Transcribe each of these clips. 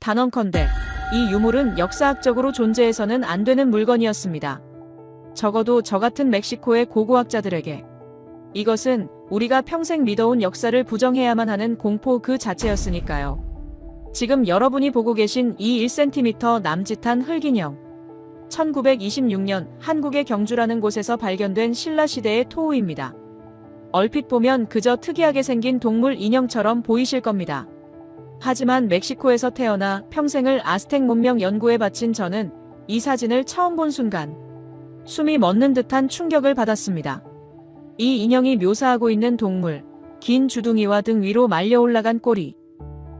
단언컨대 이 유물은 역사학적으로 존재해서는 안 되는 물건이었습니다. 적어도 저 같은 멕시코의 고고학자들에게 이것은 우리가 평생 믿어온 역사를 부정해야만 하는 공포 그 자체였으니까요. 지금 여러분이 보고 계신 이 1cm 남짓한 흙인형, 1926년 한국의 경주라는 곳에서 발견된 신라시대의 토우입니다. 얼핏 보면 그저 특이하게 생긴 동물 인형처럼 보이실 겁니다. 하지만 멕시코에서 태어나 평생을 아스텍 문명 연구에 바친 저는 이 사진을 처음 본 순간 숨이 멎는 듯한 충격을 받았습니다. 이 인형이 묘사하고 있는 동물, 긴 주둥이와 등 위로 말려 올라간 꼬리.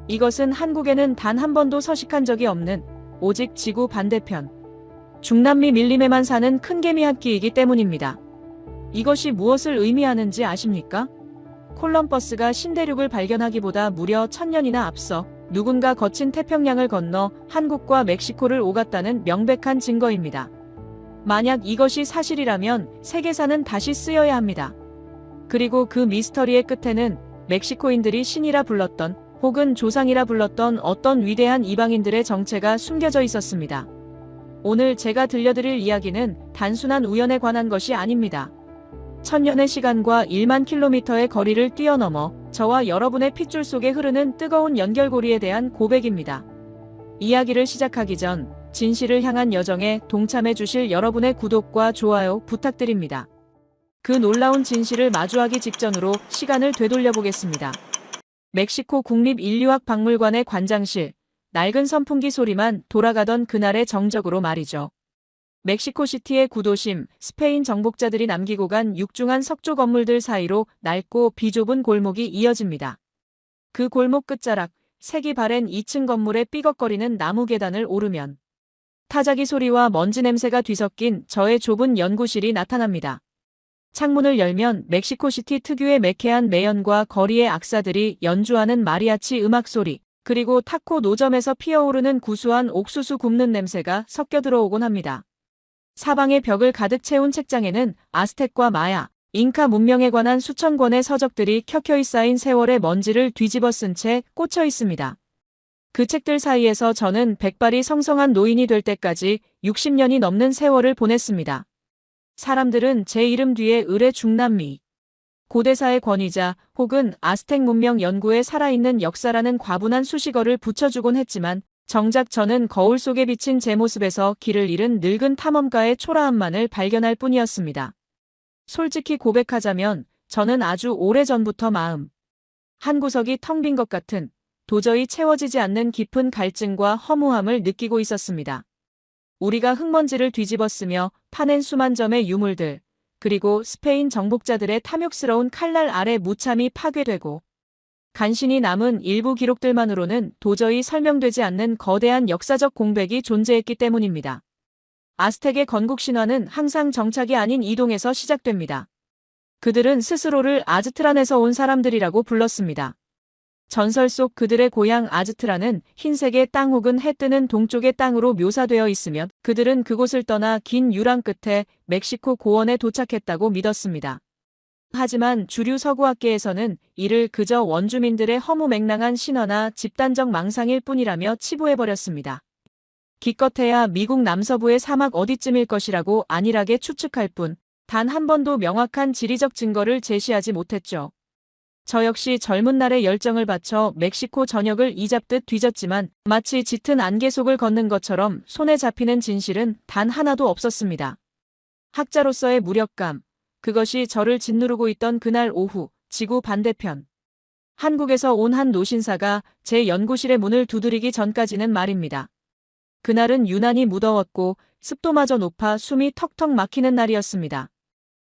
이것은 한국에는 단 한 번도 서식한 적이 없는 오직 지구 반대편 중남미 밀림에만 사는 큰 개미 합기이기 때문입니다. 이것이 무엇을 의미하는지 아십니까? 콜럼버스가 신대륙을 발견하기보다 무려 1000년이나 앞서 누군가 거친 태평양을 건너 한국과 멕시코를 오갔다는 명백한 증거입니다. 만약 이것이 사실이라면 세계사는 다시 쓰여야 합니다. 그리고 그 미스터리의 끝에는 멕시코인들이 신이라 불렀던 혹은 조상이라 불렀던 어떤 위대한 이방인들의 정체가 숨겨져 있었습니다. 오늘 제가 들려드릴 이야기는 단순한 우연에 관한 것이 아닙니다. 1000년의 시간과 1만 킬로미터의 거리를 뛰어넘어 저와 여러분의 핏줄 속에 흐르는 뜨거운 연결고리에 대한 고백입니다. 이야기를 시작하기 전 진실을 향한 여정에 동참해 주실 여러분의 구독과 좋아요 부탁드립니다. 그 놀라운 진실을 마주하기 직전으로 시간을 되돌려 보겠습니다. 멕시코 국립인류학박물관의 관장실, 낡은 선풍기 소리만 돌아가던 그날의 정적으로 말이죠. 멕시코시티의 구도심, 스페인 정복자들이 남기고 간 육중한 석조 건물들 사이로 낡고 비좁은 골목이 이어집니다. 그 골목 끝자락, 색이 바랜 2층 건물의 삐걱거리는 나무 계단을 오르면 타자기 소리와 먼지 냄새가 뒤섞인 저의 좁은 연구실이 나타납니다. 창문을 열면 멕시코시티 특유의 매캐한 매연과 거리의 악사들이 연주하는 마리아치 음악 소리, 그리고 타코 노점에서 피어오르는 구수한 옥수수 굽는 냄새가 섞여 들어오곤 합니다. 사방의 벽을 가득 채운 책장에는 아스텍과 마야, 잉카 문명에 관한 수천 권의 서적들이 켜켜이 쌓인 세월의 먼지를 뒤집어 쓴 채 꽂혀 있습니다. 그 책들 사이에서 저는 백발이 성성한 노인이 될 때까지 60년이 넘는 세월을 보냈습니다. 사람들은 제 이름 뒤에 을의 중남미, 고대사의 권위자 혹은 아스텍 문명 연구에 살아있는 역사라는 과분한 수식어를 붙여주곤 했지만 정작 저는 거울 속에 비친 제 모습에서 길을 잃은 늙은 탐험가의 초라함만을 발견할 뿐이었습니다. 솔직히 고백하자면 저는 아주 오래전부터 마음 한 구석이 텅 빈 것 같은 도저히 채워지지 않는 깊은 갈증과 허무함을 느끼고 있었습니다. 우리가 흙먼지를 뒤집어쓰며 파낸 수만 점의 유물들, 그리고 스페인 정복자들의 탐욕스러운 칼날 아래 무참히 파괴되고 간신히 남은 일부 기록들만으로는 도저히 설명되지 않는 거대한 역사적 공백이 존재했기 때문입니다. 아스텍의 건국 신화는 항상 정착이 아닌 이동에서 시작됩니다. 그들은 스스로를 아즈트란에서 온 사람들이라고 불렀습니다. 전설 속 그들의 고향 아즈트라는 흰색의 땅 혹은 해 뜨는 동쪽의 땅으로 묘사되어 있으며 그들은 그곳을 떠나 긴 유랑 끝에 멕시코 고원에 도착했다고 믿었습니다. 하지만 주류 서구학계에서는 이를 그저 원주민들의 허무맹랑한 신화나 집단적 망상일 뿐이라며 치부해버렸습니다. 기껏해야 미국 남서부의 사막 어디쯤일 것이라고 안일하게 추측할 뿐 단 한 번도 명확한 지리적 증거를 제시하지 못했죠. 저 역시 젊은 날의 열정을 바쳐 멕시코 전역을 이잡듯 뒤졌지만 마치 짙은 안개 속을 걷는 것처럼 손에 잡히는 진실은 단 하나도 없었습니다. 학자로서의 무력감, 그것이 저를 짓누르고 있던 그날 오후, 지구 반대편. 한국에서 온 한 노신사가 제 연구실의 문을 두드리기 전까지는 말입니다. 그날은 유난히 무더웠고 습도마저 높아 숨이 턱턱 막히는 날이었습니다.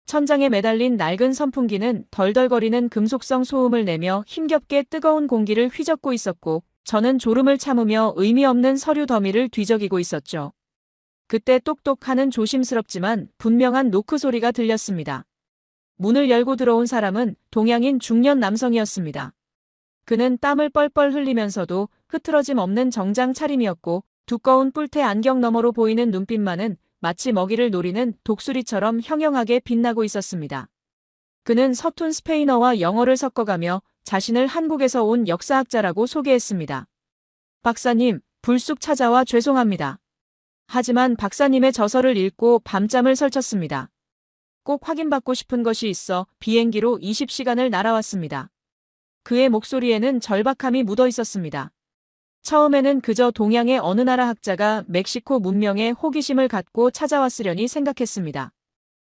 천장에 매달린 낡은 선풍기는 덜덜거리는 금속성 소음을 내며 힘겹게 뜨거운 공기를 휘젓고 있었고 저는 졸음을 참으며 의미 없는 서류 더미를 뒤적이고 있었죠. 그때 똑똑하는 조심스럽지만 분명한 노크 소리가 들렸습니다. 문을 열고 들어온 사람은 동양인 중년 남성이었습니다. 그는 땀을 뻘뻘 흘리면서도 흐트러짐 없는 정장 차림이었고 두꺼운 뿔테 안경 너머로 보이는 눈빛만은 마치 먹이를 노리는 독수리처럼 형형하게 빛나고 있었습니다. 그는 서툰 스페인어와 영어를 섞어가며 자신을 한국에서 온 역사학자라고 소개했습니다. 박사님, 불쑥 찾아와 죄송합니다. 하지만 박사님의 저서를 읽고 밤잠을 설쳤습니다. 꼭 확인받고 싶은 것이 있어 비행기로 20시간을 날아왔습니다. 그의 목소리에는 절박함이 묻어 있었습니다. 처음에는 그저 동양의 어느 나라 학자가 멕시코 문명에 호기심을 갖고 찾아왔으려니 생각했습니다.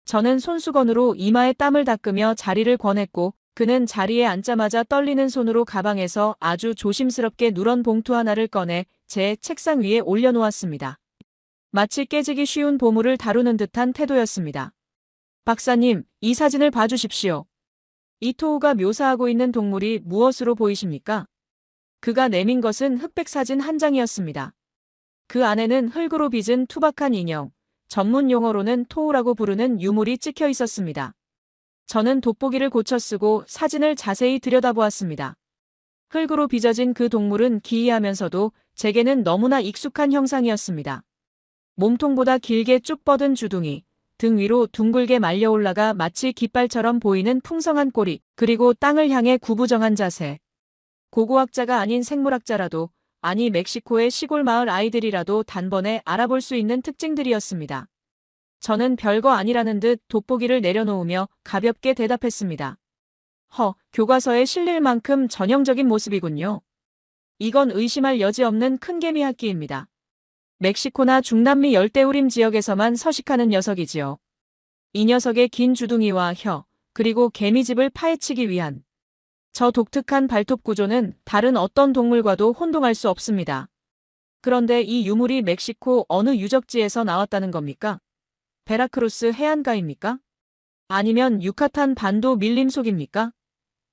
저는 손수건으로 이마에 땀을 닦으며 자리를 권했고 그는 자리에 앉자마자 떨리는 손으로 가방에서 아주 조심스럽게 누런 봉투 하나를 꺼내 제 책상 위에 올려놓았습니다. 마치 깨지기 쉬운 보물을 다루는 듯한 태도였습니다. 박사님, 이 사진을 봐주십시오. 이토우가 묘사하고 있는 동물이 무엇으로 보이십니까? 그가 내민 것은 흑백 사진 한 장이었습니다. 그 안에는 흙으로 빚은 투박한 인형, 전문 용어로는 토우라고 부르는 유물이 찍혀 있었습니다. 저는 돋보기를 고쳐 쓰고 사진을 자세히 들여다보았습니다. 흙으로 빚어진 그 동물은 기이하면서도 제게는 너무나 익숙한 형상이었습니다. 몸통보다 길게 쭉 뻗은 주둥이, 등 위로 둥글게 말려 올라가 마치 깃발처럼 보이는 풍성한 꼬리, 그리고 땅을 향해 구부정한 자세. 고고학자가 아닌 생물학자라도, 아니 멕시코의 시골 마을 아이들이라도 단번에 알아볼 수 있는 특징들이었습니다. 저는 별거 아니라는 듯 돋보기를 내려놓으며 가볍게 대답했습니다. 교과서에 실릴 만큼 전형적인 모습이군요. 이건 의심할 여지 없는 큰 개미학기입니다. 멕시코나 중남미 열대우림 지역에서만 서식하는 녀석이지요. 이 녀석의 긴 주둥이와 혀, 그리고 개미집을 파헤치기 위한 저 독특한 발톱 구조는 다른 어떤 동물과도 혼동할 수 없습니다. 그런데 이 유물이 멕시코 어느 유적지에서 나왔다는 겁니까? 베라크루스 해안가입니까? 아니면 유카탄 반도 밀림속입니까?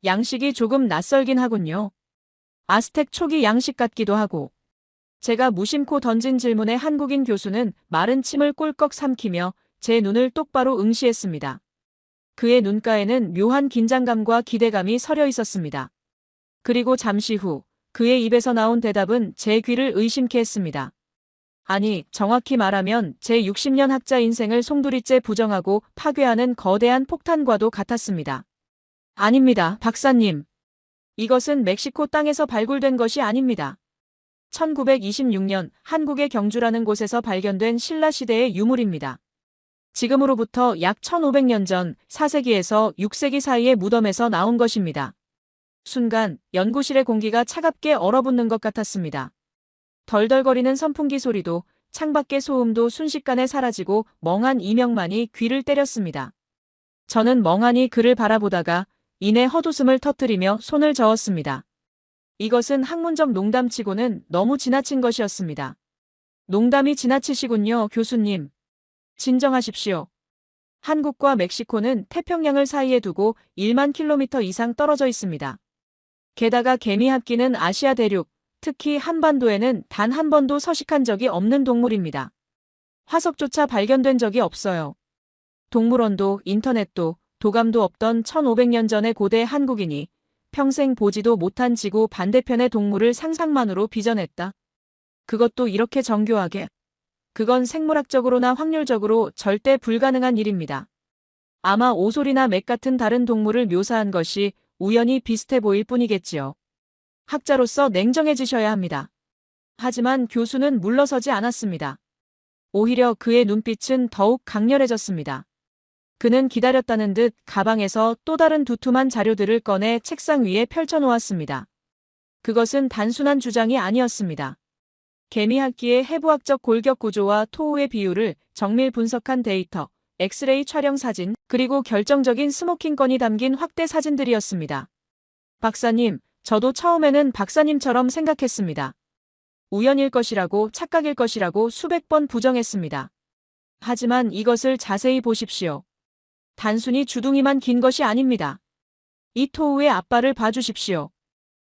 양식이 조금 낯설긴 하군요. 아스텍 초기 양식 같기도 하고. 제가 무심코 던진 질문에 한국인 교수는 마른 침을 꿀꺽 삼키며 제 눈을 똑바로 응시했습니다. 그의 눈가에는 묘한 긴장감과 기대감이 서려 있었습니다. 그리고 잠시 후 그의 입에서 나온 대답은 제 귀를 의심케 했습니다. 아니, 정확히 말하면 제 60년 학자 인생을 송두리째 부정하고 파괴하는 거대한 폭탄과도 같았습니다. 아닙니다, 박사님. 이것은 멕시코 땅에서 발굴된 것이 아닙니다. 1926년 한국의 경주라는 곳에서 발견된 신라 시대의 유물입니다. 지금으로부터 약 1500년 전 4세기에서 6세기 사이의 무덤에서 나온 것입니다. 순간 연구실의 공기가 차갑게 얼어붙는 것 같았습니다. 덜덜거리는 선풍기 소리도 창밖의 소음도 순식간에 사라지고 멍한 이명만이 귀를 때렸습니다. 저는 멍하니 그를 바라보다가 이내 헛웃음을 터뜨리며 손을 저었습니다. 이것은 학문적 농담치고는 너무 지나친 것이었습니다. 농담이 지나치시군요, 교수님. 진정하십시오. 한국과 멕시코는 태평양을 사이에 두고 1만 킬로미터 이상 떨어져 있습니다. 게다가 개미합기는 아시아 대륙, 특히 한반도에는 단 한 번도 서식한 적이 없는 동물입니다. 화석조차 발견된 적이 없어요. 동물원도 인터넷도 도감도 없던 1500년 전의 고대 한국인이 평생 보지도 못한 지구 반대편의 동물을 상상만으로 빚어냈다. 그것도 이렇게 정교하게. 그건 생물학적으로나 확률적으로 절대 불가능한 일입니다. 아마 오솔이나 맥 같은 다른 동물을 묘사한 것이 우연히 비슷해 보일 뿐이겠지요. 학자로서 냉정해지셔야 합니다. 하지만 교수는 물러서지 않았습니다. 오히려 그의 눈빛은 더욱 강렬해졌습니다. 그는 기다렸다는 듯 가방에서 또 다른 두툼한 자료들을 꺼내 책상 위에 펼쳐놓았습니다. 그것은 단순한 주장이 아니었습니다. 개미학기의 해부학적 골격 구조와 토우의 비율을 정밀 분석한 데이터, 엑스레이 촬영 사진, 그리고 결정적인 스모킹건이 담긴 확대 사진들이었습니다. 박사님, 저도 처음에는 박사님처럼 생각했습니다. 우연일 것이라고, 착각일 것이라고 수백 번 부정했습니다. 하지만 이것을 자세히 보십시오. 단순히 주둥이만 긴 것이 아닙니다. 이 토우의 앞발을 봐주십시오.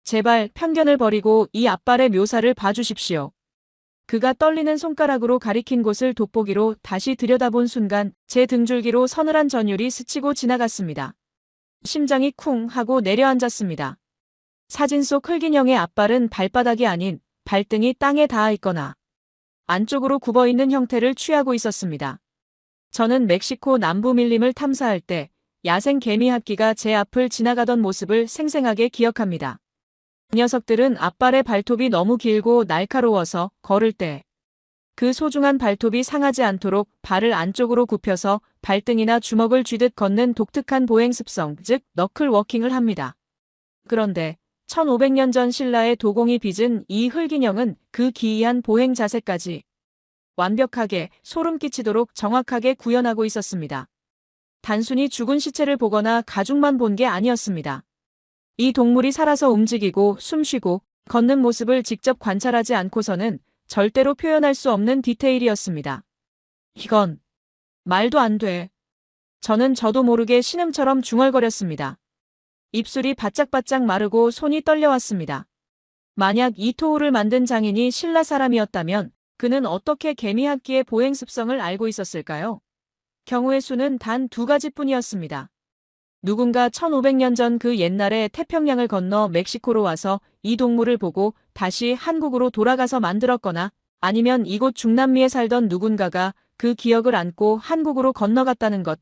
제발 편견을 버리고 이 앞발의 묘사를 봐주십시오. 그가 떨리는 손가락으로 가리킨 곳을 돋보기로 다시 들여다본 순간 제 등줄기로 서늘한 전율이 스치고 지나갔습니다. 심장이 쿵 하고 내려앉았습니다. 사진 속 흑인형의 앞발은 발바닥이 아닌 발등이 땅에 닿아 있거나 안쪽으로 굽어있는 형태를 취하고 있었습니다. 저는 멕시코 남부 밀림을 탐사할 때 야생 개미합기가 제 앞을 지나가던 모습을 생생하게 기억합니다. 녀석들은 앞발의 발톱이 너무 길고 날카로워서 걸을 때 그 소중한 발톱이 상하지 않도록 발을 안쪽으로 굽혀서 발등이나 주먹을 쥐듯 걷는 독특한 보행 습성, 즉 너클 워킹을 합니다. 그런데 1500년 전 신라의 도공이 빚은 이 흙인형은 그 기이한 보행 자세까지 완벽하게 소름 끼치도록 정확하게 구현하고 있었습니다. 단순히 죽은 시체를 보거나 가죽만 본 게 아니었습니다. 이 동물이 살아서 움직이고 숨쉬고 걷는 모습을 직접 관찰하지 않고서는 절대로 표현할 수 없는 디테일이었습니다. 이건 말도 안 돼. 저도 모르게 신음처럼 중얼거렸습니다. 입술이 바짝바짝 마르고 손이 떨려왔습니다. 만약 이 토우를 만든 장인이 신라 사람이었다면 그는 어떻게 개미학기의 보행 습성을 알고 있었을까요? 경우의 수는 단 2가지뿐이었습니다. 누군가 1500년 전 그 옛날에 태평양을 건너 멕시코로 와서 이 동물을 보고 다시 한국으로 돌아가서 만들었거나 아니면 이곳 중남미에 살던 누군가가 그 기억을 안고 한국으로 건너갔다는 것.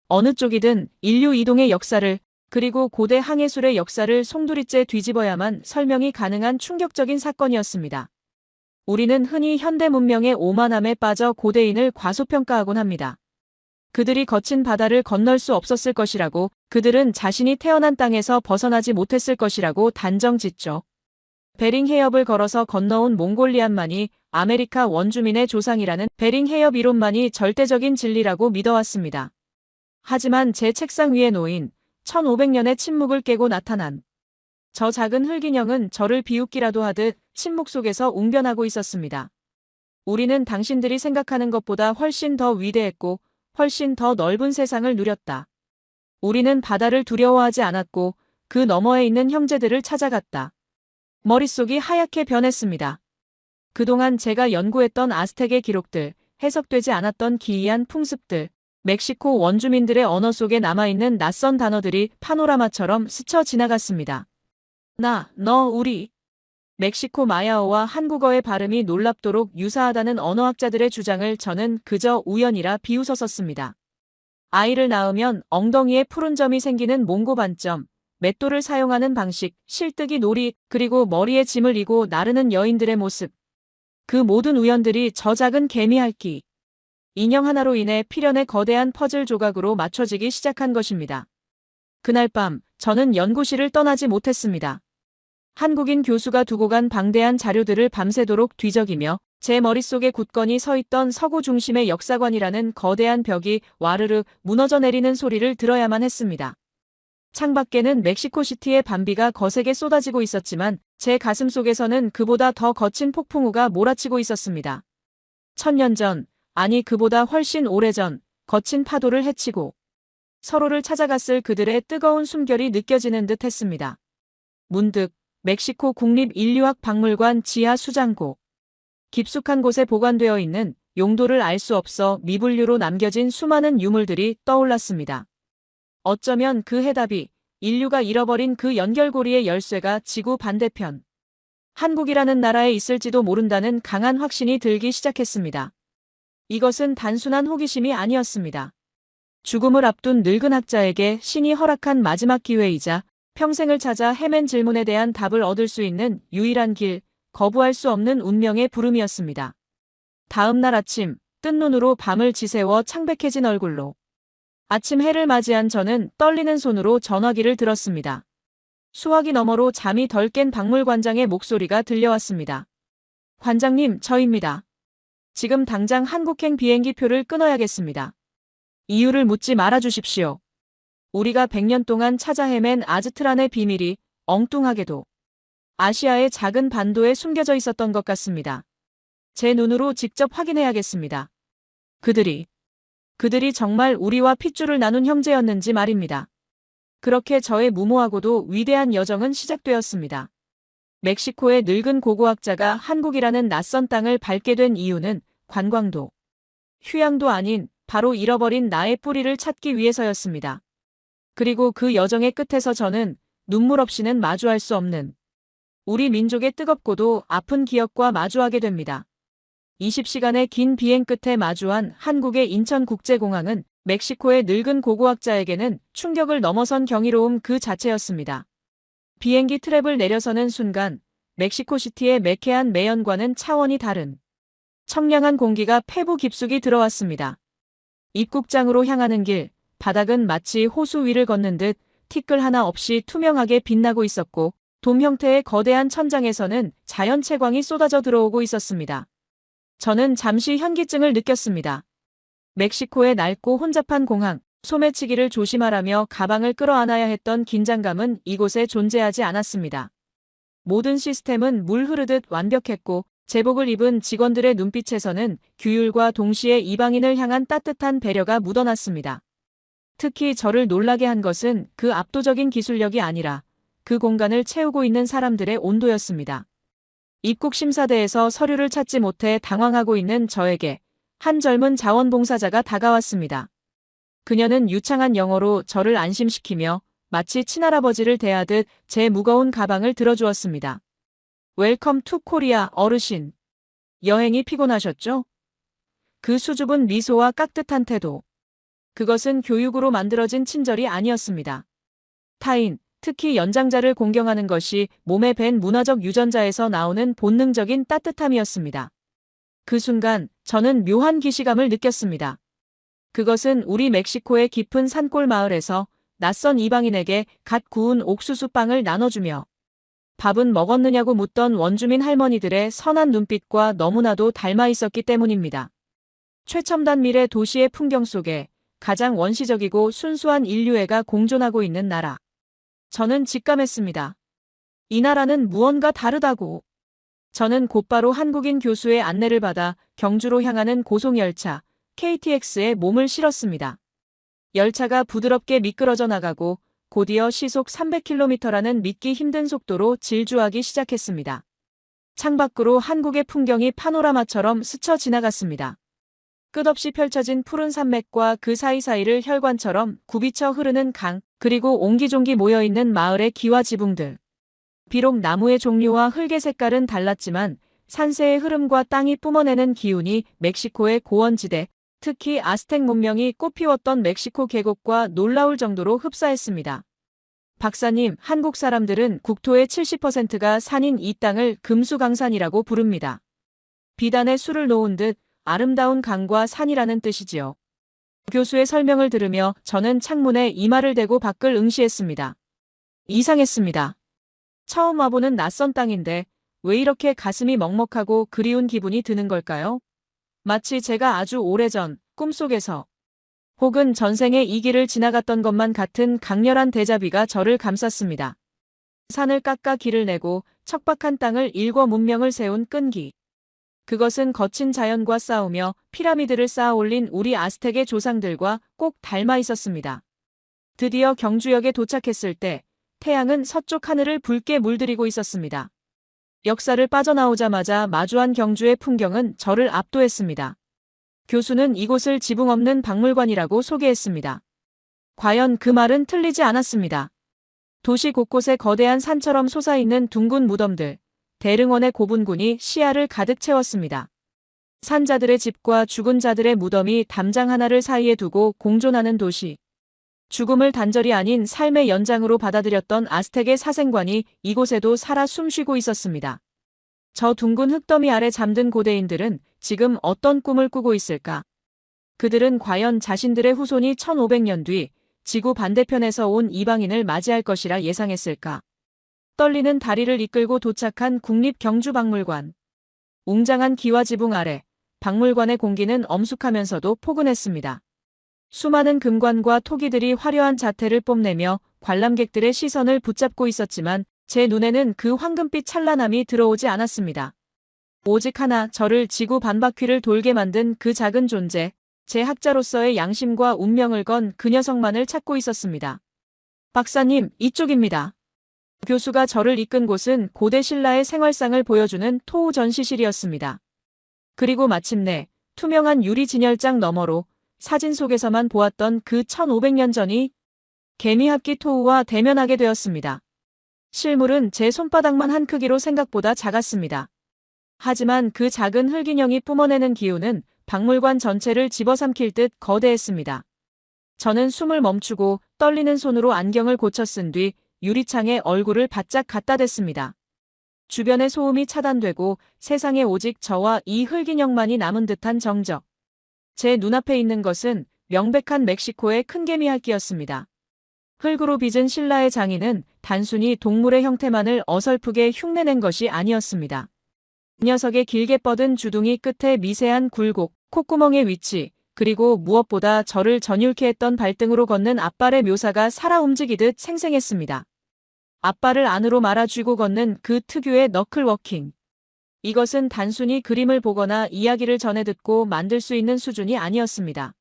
어느 쪽이든 인류 이동의 역사를 그리고 고대 항해술의 역사를 송두리째 뒤집어야만 설명이 가능한 충격적인 사건이었습니다. 우리는 흔히 현대 문명의 오만함에 빠져 고대인을 과소평가하곤 합니다. 그들이 거친 바다를 건널 수 없었을 것이라고, 그들은 자신이 태어난 땅에서 벗어나지 못했을 것이라고 단정짓죠. 베링 해협을 걸어서 건너온 몽골리안만이 아메리카 원주민의 조상이라는 베링 해협 이론만이 절대적인 진리라고 믿어왔습니다. 하지만 제 책상 위에 놓인 1500년의 침묵을 깨고 나타난 저 작은 흙인형은 저를 비웃기라도 하듯 침묵 속에서 웅변하고 있었습니다. 우리는 당신들이 생각하는 것보다 훨씬 더 위대했고 훨씬 더 넓은 세상을 누렸다. 우리는 바다를 두려워하지 않았고 그 너머에 있는 형제들을 찾아갔다. 머릿속이 하얗게 변했습니다. 그동안 제가 연구했던 아스텍의 기록들, 해석되지 않았던 기이한 풍습들, 멕시코 원주민들의 언어 속에 남아있는 낯선 단어들이 파노라마처럼 스쳐 지나갔습니다. 나, 너, 우리. 멕시코 마야어와 한국어의 발음이 놀랍도록 유사하다는 언어학자들의 주장을 저는 그저 우연이라 비웃었었습니다. 아이를 낳으면 엉덩이에 푸른 점이 생기는 몽고 반점, 맷돌을 사용하는 방식, 실뜨기 놀이, 그리고 머리에 짐을 이고 나르는 여인들의 모습. 그 모든 우연들이 저 작은 개미핥기 인형 하나로 인해 필연의 거대한 퍼즐 조각으로 맞춰지기 시작한 것입니다. 그날 밤 저는 연구실을 떠나지 못했습니다. 한국인 교수가 두고 간 방대한 자료들을 밤새도록 뒤적이며 제 머릿속에 굳건히 서있던 서구 중심의 역사관이라는 거대한 벽이 와르르 무너져 내리는 소리를 들어야만 했습니다. 창밖에는 멕시코시티의 밤비가 거세게 쏟아지고 있었지만 제 가슴 속에서는 그보다 더 거친 폭풍우가 몰아치고 있었습니다. 1000년 전, 아니 그보다 훨씬 오래전, 거친 파도를 헤치고 서로를 찾아갔을 그들의 뜨거운 숨결이 느껴지는 듯 했습니다. 문득 멕시코 국립인류학박물관 지하 수장고. 깊숙한 곳에 보관되어 있는 용도를 알 수 없어 미분류로 남겨진 수많은 유물들이 떠올랐습니다. 어쩌면 그 해답이 인류가 잃어버린 그 연결고리의 열쇠가 지구 반대편 한국이라는 나라에 있을지도 모른다는 강한 확신이 들기 시작했습니다. 이것은 단순한 호기심이 아니었습니다. 죽음을 앞둔 늙은 학자에게 신이 허락한 마지막 기회이자 평생을 찾아 헤맨 질문에 대한 답을 얻을 수 있는 유일한 길, 거부할 수 없는 운명의 부름이었습니다. 다음 날 아침, 뜬 눈으로 밤을 지새워 창백해진 얼굴로 아침 해를 맞이한 저는 떨리는 손으로 전화기를 들었습니다. 수화기 너머로 잠이 덜 깬 박물관장의 목소리가 들려왔습니다. 관장님, 저입니다. 지금 당장 한국행 비행기 표를 끊어야겠습니다. 이유를 묻지 말아주십시오. 우리가 100년 동안 찾아 헤맨 아즈트란의 비밀이 엉뚱하게도 아시아의 작은 반도에 숨겨져 있었던 것 같습니다. 제 눈으로 직접 확인해야겠습니다. 그들이 정말 우리와 핏줄을 나눈 형제였는지 말입니다. 그렇게 저의 무모하고도 위대한 여정은 시작되었습니다. 멕시코의 늙은 고고학자가 한국이라는 낯선 땅을 밟게 된 이유는 관광도, 휴양도 아닌 바로 잃어버린 나의 뿌리를 찾기 위해서였습니다. 그리고 그 여정의 끝에서 저는 눈물 없이는 마주할 수 없는 우리 민족의 뜨겁고도 아픈 기억과 마주하게 됩니다. 20시간의 긴 비행 끝에 마주한 한국의 인천국제공항은 멕시코의 늙은 고고학자에게는 충격을 넘어선 경이로움 그 자체였습니다. 비행기 트랩을 내려서는 순간 멕시코시티의 매캐한 매연과는 차원이 다른 청량한 공기가 폐부 깊숙이 들어왔습니다. 입국장으로 향하는 길, 바닥은 마치 호수 위를 걷는 듯 티끌 하나 없이 투명하게 빛나고 있었고 돔 형태의 거대한 천장에서는 자연 채광이 쏟아져 들어오고 있었습니다. 저는 잠시 현기증을 느꼈습니다. 멕시코의 낡고 혼잡한 공항, 소매치기를 조심하라며 가방을 끌어안아야 했던 긴장감은 이곳에 존재하지 않았습니다. 모든 시스템은 물 흐르듯 완벽했고 제복을 입은 직원들의 눈빛에서는 규율과 동시에 이방인을 향한 따뜻한 배려가 묻어났습니다. 특히 저를 놀라게 한 것은 그 압도적인 기술력이 아니라 그 공간을 채우고 있는 사람들의 온도였습니다. 입국 심사대에서 서류를 찾지 못해 당황하고 있는 저에게 한 젊은 자원봉사자가 다가왔습니다. 그녀는 유창한 영어로 저를 안심시키며 마치 친할아버지를 대하듯 제 무거운 가방을 들어주었습니다. 웰컴 투 코리아 어르신. 여행이 피곤하셨죠? 그 수줍은 미소와 깍듯한 태도. 그것은 교육으로 만들어진 친절이 아니었습니다. 타인, 특히 연장자를 공경하는 것이 몸에 밴 문화적 유전자에서 나오는 본능적인 따뜻함이었습니다. 그 순간 저는 묘한 기시감을 느꼈습니다. 그것은 우리 멕시코의 깊은 산골 마을에서 낯선 이방인에게 갓 구운 옥수수빵을 나눠주며 밥은 먹었느냐고 묻던 원주민 할머니들의 선한 눈빛과 너무나도 닮아 있었기 때문입니다. 최첨단 미래 도시의 풍경 속에 가장 원시적이고 순수한 인류애가 공존하고 있는 나라. 저는 직감했습니다. 이 나라는 무언가 다르다고. 저는 곧바로 한국인 교수의 안내를 받아 경주로 향하는 고속열차 KTX에 몸을 실었습니다. 열차가 부드럽게 미끄러져 나가고 곧이어 시속 300km라는 믿기 힘든 속도로 질주하기 시작했습니다. 창밖으로 한국의 풍경이 파노라마처럼 스쳐 지나갔습니다. 끝없이 펼쳐진 푸른 산맥과 그 사이사이를 혈관처럼 굽이쳐 흐르는 강, 그리고 옹기종기 모여있는 마을의 기와 지붕들. 비록 나무의 종류와 흙의 색깔은 달랐지만 산세의 흐름과 땅이 뿜어내는 기운이 멕시코의 고원지대, 특히 아스텍 문명이 꽃피웠던 멕시코 계곡과 놀라울 정도로 흡사했습니다. 박사님, 한국 사람들은 국토의 70%가 산인 이 땅을 금수강산이라고 부릅니다. 비단에 술을 놓은 듯 아름다운 강과 산이라는 뜻이지요. 교수의 설명을 들으며 저는 창문에 이마를 대고 밖을 응시했습니다. 이상했습니다. 처음 와보는 낯선 땅인데 왜 이렇게 가슴이 먹먹하고 그리운 기분이 드는 걸까요? 마치 제가 아주 오래전 꿈속에서 혹은 전생에 이 길을 지나갔던 것만 같은 강렬한 데자비가 저를 감쌌습니다. 산을 깎아 길을 내고 척박한 땅을 일궈 문명을 세운 끈기. 그것은 거친 자연과 싸우며 피라미드를 쌓아 올린 우리 아스텍의 조상들과 꼭 닮아 있었습니다. 드디어 경주역에 도착했을 때 태양은 서쪽 하늘을 붉게 물들이고 있었습니다. 역사를 빠져나오자마자 마주한 경주의 풍경은 저를 압도했습니다. 교수는 이곳을 지붕 없는 박물관이라고 소개했습니다. 과연 그 말은 틀리지 않았습니다. 도시 곳곳에 거대한 산처럼 솟아있는 둥근 무덤들, 대릉원의 고분군이 시야를 가득 채웠습니다. 산자들의 집과 죽은 자들의 무덤이 담장 하나를 사이에 두고 공존하는 도시. 죽음을 단절이 아닌 삶의 연장으로 받아들였던 아스텍의 사생관이 이곳에도 살아 숨쉬고 있었습니다. 저 둥근 흙더미 아래 잠든 고대인들은 지금 어떤 꿈을 꾸고 있을까? 그들은 과연 자신들의 후손이 1500년 뒤 지구 반대편에서 온 이방인을 맞이할 것이라 예상했을까? 떨리는 다리를 이끌고 도착한 국립경주박물관. 웅장한 기와 지붕 아래 박물관의 공기는 엄숙하면서도 포근했습니다. 수많은 금관과 토기들이 화려한 자태를 뽐내며 관람객들의 시선을 붙잡고 있었지만 제 눈에는 그 황금빛 찬란함이 들어오지 않았습니다. 오직 하나, 저를 지구 반바퀴를 돌게 만든 그 작은 존재, 제 학자로서의 양심과 운명을 건 그 녀석만을 찾고 있었습니다. 박사님, 이쪽입니다. 교수가 저를 이끈 곳은 고대 신라의 생활상을 보여주는 토우 전시실이었습니다. 그리고 마침내 투명한 유리 진열장 너머로 사진 속에서만 보았던 그 1500년 전이 개미합기 토우와 대면하게 되었습니다. 실물은 제 손바닥만 한 크기로 생각보다 작았습니다. 하지만 그 작은 흙인형이 뿜어내는 기운은 박물관 전체를 집어삼킬 듯 거대했습니다. 저는 숨을 멈추고 떨리는 손으로 안경을 고쳐 쓴 뒤 유리창에 얼굴을 바짝 갖다 댔습니다. 주변의 소음이 차단되고 세상에 오직 저와 이 흑인형만이 남은 듯한 정적. 제 눈앞에 있는 것은 명백한 멕시코의 큰 개미 핥기였습니다. 흙으로 빚은 신라의 장인은 단순히 동물의 형태만을 어설프게 흉내낸 것이 아니었습니다. 그 녀석의 길게 뻗은 주둥이 끝에 미세한 굴곡, 콧구멍의 위치, 그리고 무엇보다 저를 전율케 했던 발등으로 걷는 앞발의 묘사가 살아 움직이듯 생생했습니다. 앞발을 안으로 말아 쥐고 걷는 그 특유의 너클워킹. 이것은 단순히 그림을 보거나 이야기를 전해 듣고 만들 수 있는 수준이 아니었습니다.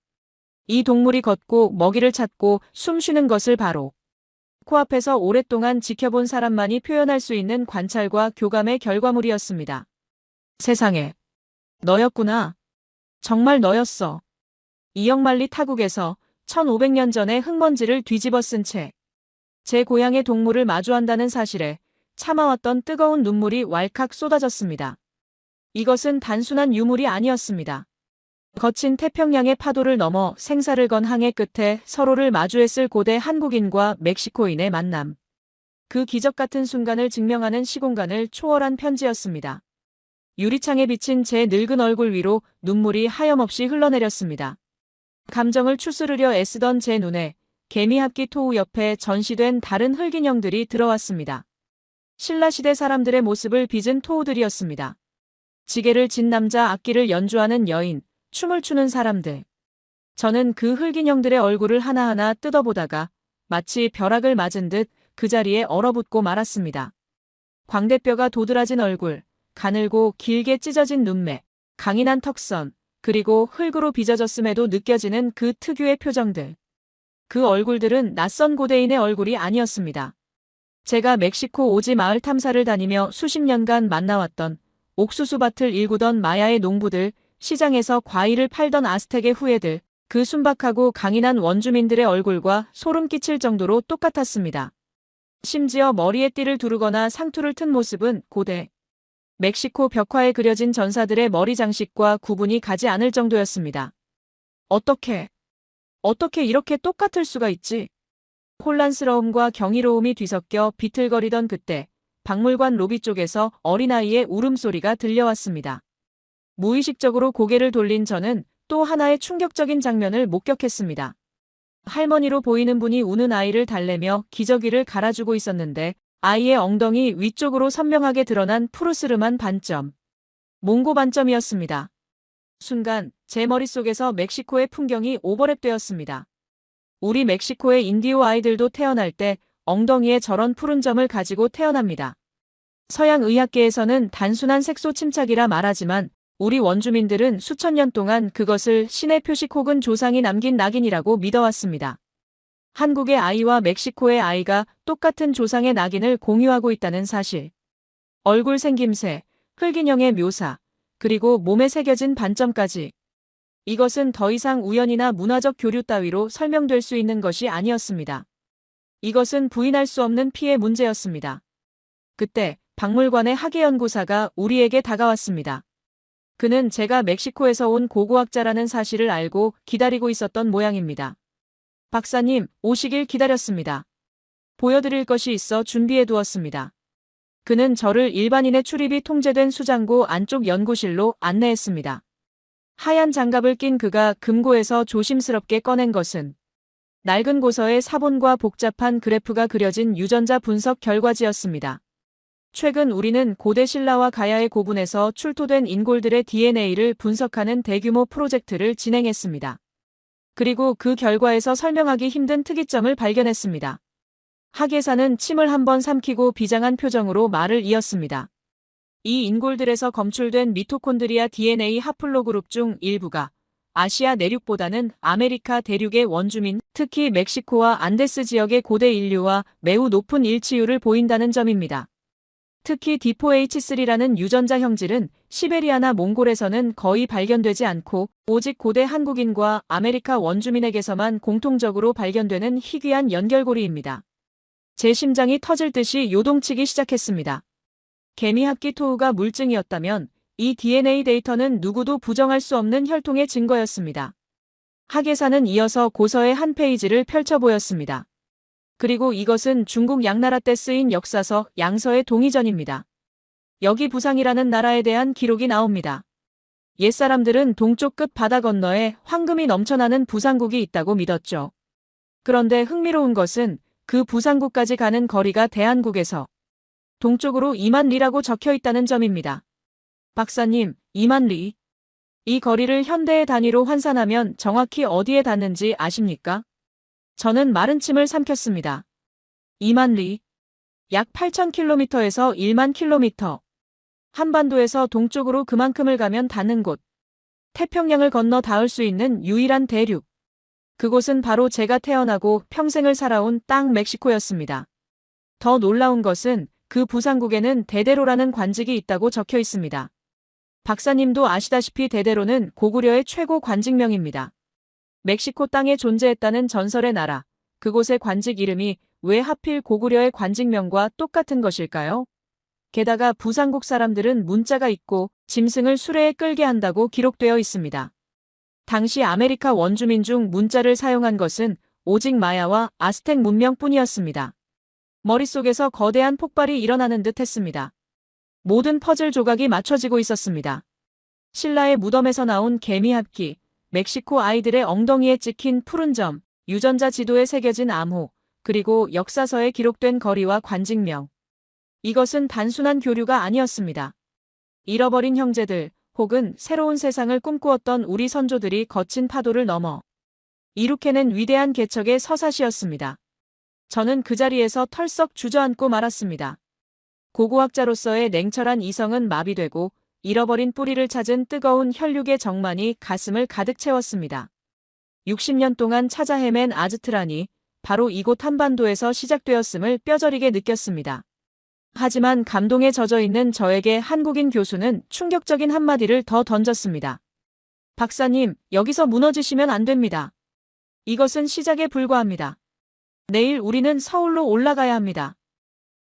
이 동물이 걷고 먹이를 찾고 숨 쉬는 것을 바로 코앞에서 오랫동안 지켜본 사람만이 표현할 수 있는 관찰과 교감의 결과물이었습니다. 세상에. 너였구나. 정말 너였어. 이역만리 타국에서 1500년 전의 흙먼지를 뒤집어 쓴 채 제 고향의 동물을 마주한다는 사실에 참아왔던 뜨거운 눈물이 왈칵 쏟아졌습니다. 이것은 단순한 유물이 아니었습니다. 거친 태평양의 파도를 넘어 생사를 건 항해 끝에 서로를 마주했을 고대 한국인과 멕시코인의 만남. 그 기적 같은 순간을 증명하는 시공간을 초월한 편지였습니다. 유리창에 비친 제 늙은 얼굴 위로 눈물이 하염없이 흘러내렸습니다. 감정을 추스르려 애쓰던 제 눈에 개미합기 토우 옆에 전시된 다른 흑인형들이 들어왔습니다. 신라시대 사람들의 모습을 빚은 토우들이었습니다. 지게를 진 남자, 악기를 연주하는 여인, 춤을 추는 사람들. 저는 그 흑인형들의 얼굴을 하나하나 뜯어보다가 마치 벼락을 맞은 듯 그 자리에 얼어붙고 말았습니다. 광대뼈가 도드라진 얼굴, 가늘고 길게 찢어진 눈매, 강인한 턱선, 그리고 흙으로 빚어졌음에도 느껴지는 그 특유의 표정들. 그 얼굴들은 낯선 고대인의 얼굴이 아니었습니다. 제가 멕시코 오지 마을 탐사를 다니며 수십 년간 만나왔던 옥수수밭을 일구던 마야의 농부들, 시장에서 과일을 팔던 아스텍의 후예들, 그 순박하고 강인한 원주민들의 얼굴과 소름 끼칠 정도로 똑같았습니다. 심지어 머리에 띠를 두르거나 상투를 튼 모습은 고대 멕시코 벽화에 그려진 전사들의 머리 장식과 구분이 가지 않을 정도였습니다. 어떻게 이렇게 똑같을 수가 있지? 혼란스러움과 경이로움이 뒤섞여 비틀거리던 그때 박물관 로비 쪽에서 어린아이의 울음소리가 들려왔습니다. 무의식적으로 고개를 돌린 저는 또 하나의 충격적인 장면을 목격했습니다. 할머니로 보이는 분이 우는 아이를 달래며 기저귀를 갈아주고 있었는데 아이의 엉덩이 위쪽으로 선명하게 드러난 푸르스름한 반점. 몽고 반점이었습니다. 순간 제 머릿속에서 멕시코의 풍경이 오버랩되었습니다. 우리 멕시코의 인디오 아이들도 태어날 때 엉덩이에 저런 푸른 점을 가지고 태어납니다. 서양 의학계에서는 단순한 색소 침착이라 말하지만 우리 원주민들은 수천 년 동안 그것을 신의 표식 혹은 조상이 남긴 낙인이라고 믿어왔습니다. 한국의 아이와 멕시코의 아이가 똑같은 조상의 낙인을 공유하고 있다는 사실. 얼굴 생김새, 흑인형의 묘사, 그리고 몸에 새겨진 반점까지. 이것은 더 이상 우연이나 문화적 교류 따위로 설명될 수 있는 것이 아니었습니다. 이것은 부인할 수 없는 피해 문제였습니다. 그때 박물관의 학예연구사가 우리에게 다가왔습니다. 그는 제가 멕시코에서 온 고고학자라는 사실을 알고 기다리고 있었던 모양입니다. 박사님, 오시길 기다렸습니다. 보여드릴 것이 있어 준비해 두었습니다. 그는 저를 일반인의 출입이 통제된 수장고 안쪽 연구실로 안내했습니다. 하얀 장갑을 낀 그가 금고에서 조심스럽게 꺼낸 것은 낡은 고서의 사본과 복잡한 그래프가 그려진 유전자 분석 결과지였습니다. 최근 우리는 고대 신라와 가야의 고분에서 출토된 인골들의 DNA를 분석하는 대규모 프로젝트를 진행했습니다. 그리고 그 결과에서 설명하기 힘든 특이점을 발견했습니다. 학예사는 침을 한번 삼키고 비장한 표정으로 말을 이었습니다. 이 인골들에서 검출된 미토콘드리아 DNA 하플로그룹 중 일부가 아시아 내륙보다는 아메리카 대륙의 원주민, 특히 멕시코와 안데스 지역의 고대 인류와 매우 높은 일치율을 보인다는 점입니다. 특히 D4H3라는 유전자 형질은 시베리아나 몽골에서는 거의 발견되지 않고 오직 고대 한국인과 아메리카 원주민에게서만 공통적으로 발견되는 희귀한 연결고리입니다. 제 심장이 터질 듯이 요동치기 시작했습니다. 개미합기 토우가 물증이었다면 이 DNA 데이터는 누구도 부정할 수 없는 혈통의 증거였습니다. 학예사는 이어서 고서의 한 페이지를 펼쳐 보였습니다. 그리고 이것은 중국 양나라 때 쓰인 역사서 양서의 동의전입니다. 여기 부상이라는 나라에 대한 기록이 나옵니다. 옛사람들은 동쪽 끝 바다 건너에 황금이 넘쳐나는 부산국이 있다고 믿었죠. 그런데 흥미로운 것은 그 부산국까지 가는 거리가 대한국에서 동쪽으로 2만 리라고 적혀 있다는 점입니다. 박사님, 2만 리. 이 거리를 현대의 단위로 환산하면 정확히 어디에 닿는지 아십니까? 저는 마른 침을 삼켰습니다. 2만 리. 약 8,000km에서 1만 km. 한반도에서 동쪽으로 그만큼을 가면 닿는 곳. 태평양을 건너 닿을 수 있는 유일한 대륙. 그곳은 바로 제가 태어나고 평생을 살아온 땅 멕시코였습니다. 더 놀라운 것은 그 부산국에는 대대로라는 관직이 있다고 적혀 있습니다. 박사님도 아시다시피 대대로는 고구려의 최고 관직명입니다. 멕시코 땅에 존재했다는 전설의 나라, 그곳의 관직 이름이 왜 하필 고구려의 관직명과 똑같은 것일까요? 게다가 부산국 사람들은 문자가 있고 짐승을 수레에 끌게 한다고 기록되어 있습니다. 당시 아메리카 원주민 중 문자를 사용한 것은 오직 마야와 아스텍 문명뿐이었습니다. 머릿속에서 거대한 폭발이 일어나는 듯 했습니다. 모든 퍼즐 조각이 맞춰지고 있었습니다. 신라의 무덤에서 나온 개미 합기, 멕시코 아이들의 엉덩이에 찍힌 푸른 점, 유전자 지도에 새겨진 암호, 그리고 역사서에 기록된 거리와 관직명. 이것은 단순한 교류가 아니었습니다. 잃어버린 형제들, 혹은 새로운 세상을 꿈꾸었던 우리 선조들이 거친 파도를 넘어 이룩해낸 위대한 개척의 서사시였습니다. 저는 그 자리에서 털썩 주저앉고 말았습니다. 고고학자로서의 냉철한 이성은 마비되고 잃어버린 뿌리를 찾은 뜨거운 혈육의 정만이 가슴을 가득 채웠습니다. 60년 동안 찾아 헤맨 아즈트란이 바로 이곳 한반도에서 시작되었음을 뼈저리게 느꼈습니다. 하지만 감동에 젖어 있는 저에게 한국인 교수는 충격적인 한마디를 더 던졌습니다. 박사님, 여기서 무너지시면 안 됩니다. 이것은 시작에 불과합니다. 내일 우리는 서울로 올라가야 합니다.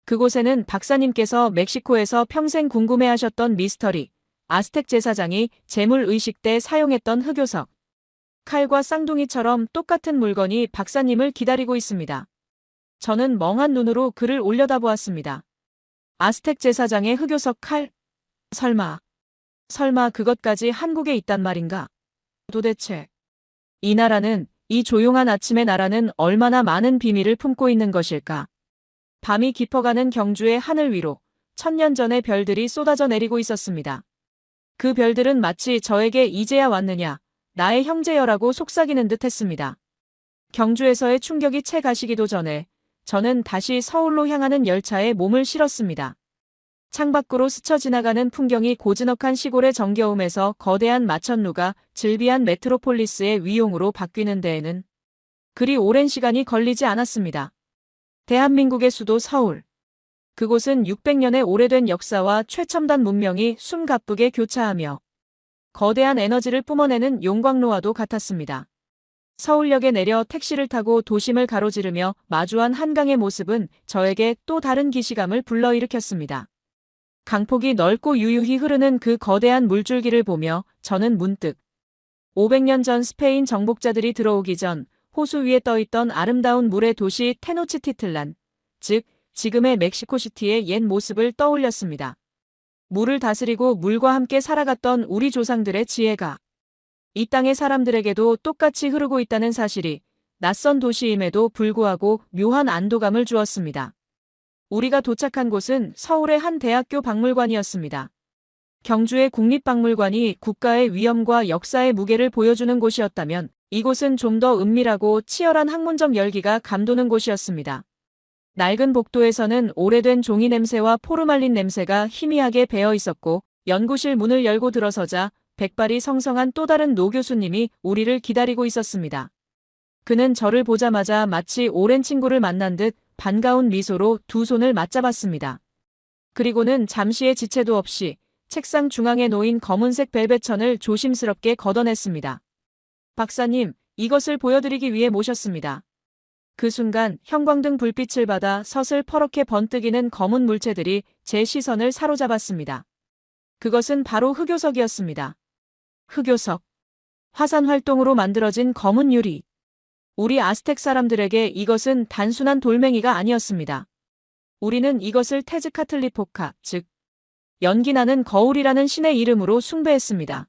그곳에는 박사님께서 멕시코에서 평생 궁금해하셨던 미스터리, 아스텍 제사장이 제물의식 때 사용했던 흑요석, 칼과 쌍둥이처럼 똑같은 물건이 박사님을 기다리고 있습니다. 저는 멍한 눈으로 그를 올려다보았습니다. 아스텍 제사장의 흑요석 칼? 설마 그것까지 한국에 있단 말인가? 도대체 이 나라는, 이 조용한 아침의 나라는 얼마나 많은 비밀을 품고 있는 것일까? 밤이 깊어가는 경주의 하늘 위로 1000년 전의 별들이 쏟아져 내리고 있었습니다. 그 별들은 마치 저에게 이제야 왔느냐, 나의 형제여라고 속삭이는 듯 했습니다. 경주에서의 충격이 채 가시기도 전에 저는 다시 서울로 향하는 열차에 몸을 실었습니다. 창밖으로 스쳐 지나가는 풍경이 고즈넉한 시골의 정겨움에서 거대한 마천루가 즐비한 메트로폴리스의 위용으로 바뀌는 데에는 그리 오랜 시간이 걸리지 않았습니다. 대한민국의 수도 서울. 그곳은 600년의 오래된 역사와 최첨단 문명이 숨가쁘게 교차하며 거대한 에너지를 뿜어내는 용광로와도 같았습니다. 서울역에 내려 택시를 타고 도심을 가로지르며 마주한 한강의 모습은 저에게 또 다른 기시감을 불러일으켰습니다. 강폭이 넓고 유유히 흐르는 그 거대한 물줄기를 보며 저는 문득 500년 전 스페인 정복자들이 들어오기 전 호수 위에 떠있던 아름다운 물의 도시 테노치티틀란, 즉 지금의 멕시코시티의 옛 모습을 떠올렸습니다. 물을 다스리고 물과 함께 살아갔던 우리 조상들의 지혜가 이 땅의 사람들에게도 똑같이 흐르고 있다는 사실이 낯선 도시임에도 불구하고 묘한 안도감을 주었습니다. 우리가 도착한 곳은 서울의 한 대학교 박물관이었습니다. 경주의 국립박물관이 국가의 위엄과 역사의 무게를 보여주는 곳이었다면 이곳은 좀 더 은밀하고 치열한 학문적 열기가 감도는 곳이었습니다. 낡은 복도에서는 오래된 종이 냄새와 포르말린 냄새가 희미하게 배어 있었고 연구실 문을 열고 들어서자 백발이 성성한 또 다른 노 교수님이 우리를 기다리고 있었습니다. 그는 저를 보자마자 마치 오랜 친구를 만난 듯 반가운 미소로 두 손을 맞잡았습니다. 그리고는 잠시의 지체도 없이 책상 중앙에 놓인 검은색 벨벳 천을 조심스럽게 걷어냈습니다. 박사님, 이것을 보여드리기 위해 모셨습니다. 그 순간 형광등 불빛을 받아 서슬 퍼렇게 번뜩이는 검은 물체들이 제 시선을 사로잡았습니다. 그것은 바로 흑요석이었습니다. 흑요석. 화산 활동으로 만들어진 검은 유리. 우리 아스텍 사람들에게 이것은 단순한 돌멩이가 아니었습니다. 우리는 이것을 테즈카틀리포카, 즉 연기나는 거울이라는 신의 이름으로 숭배했습니다.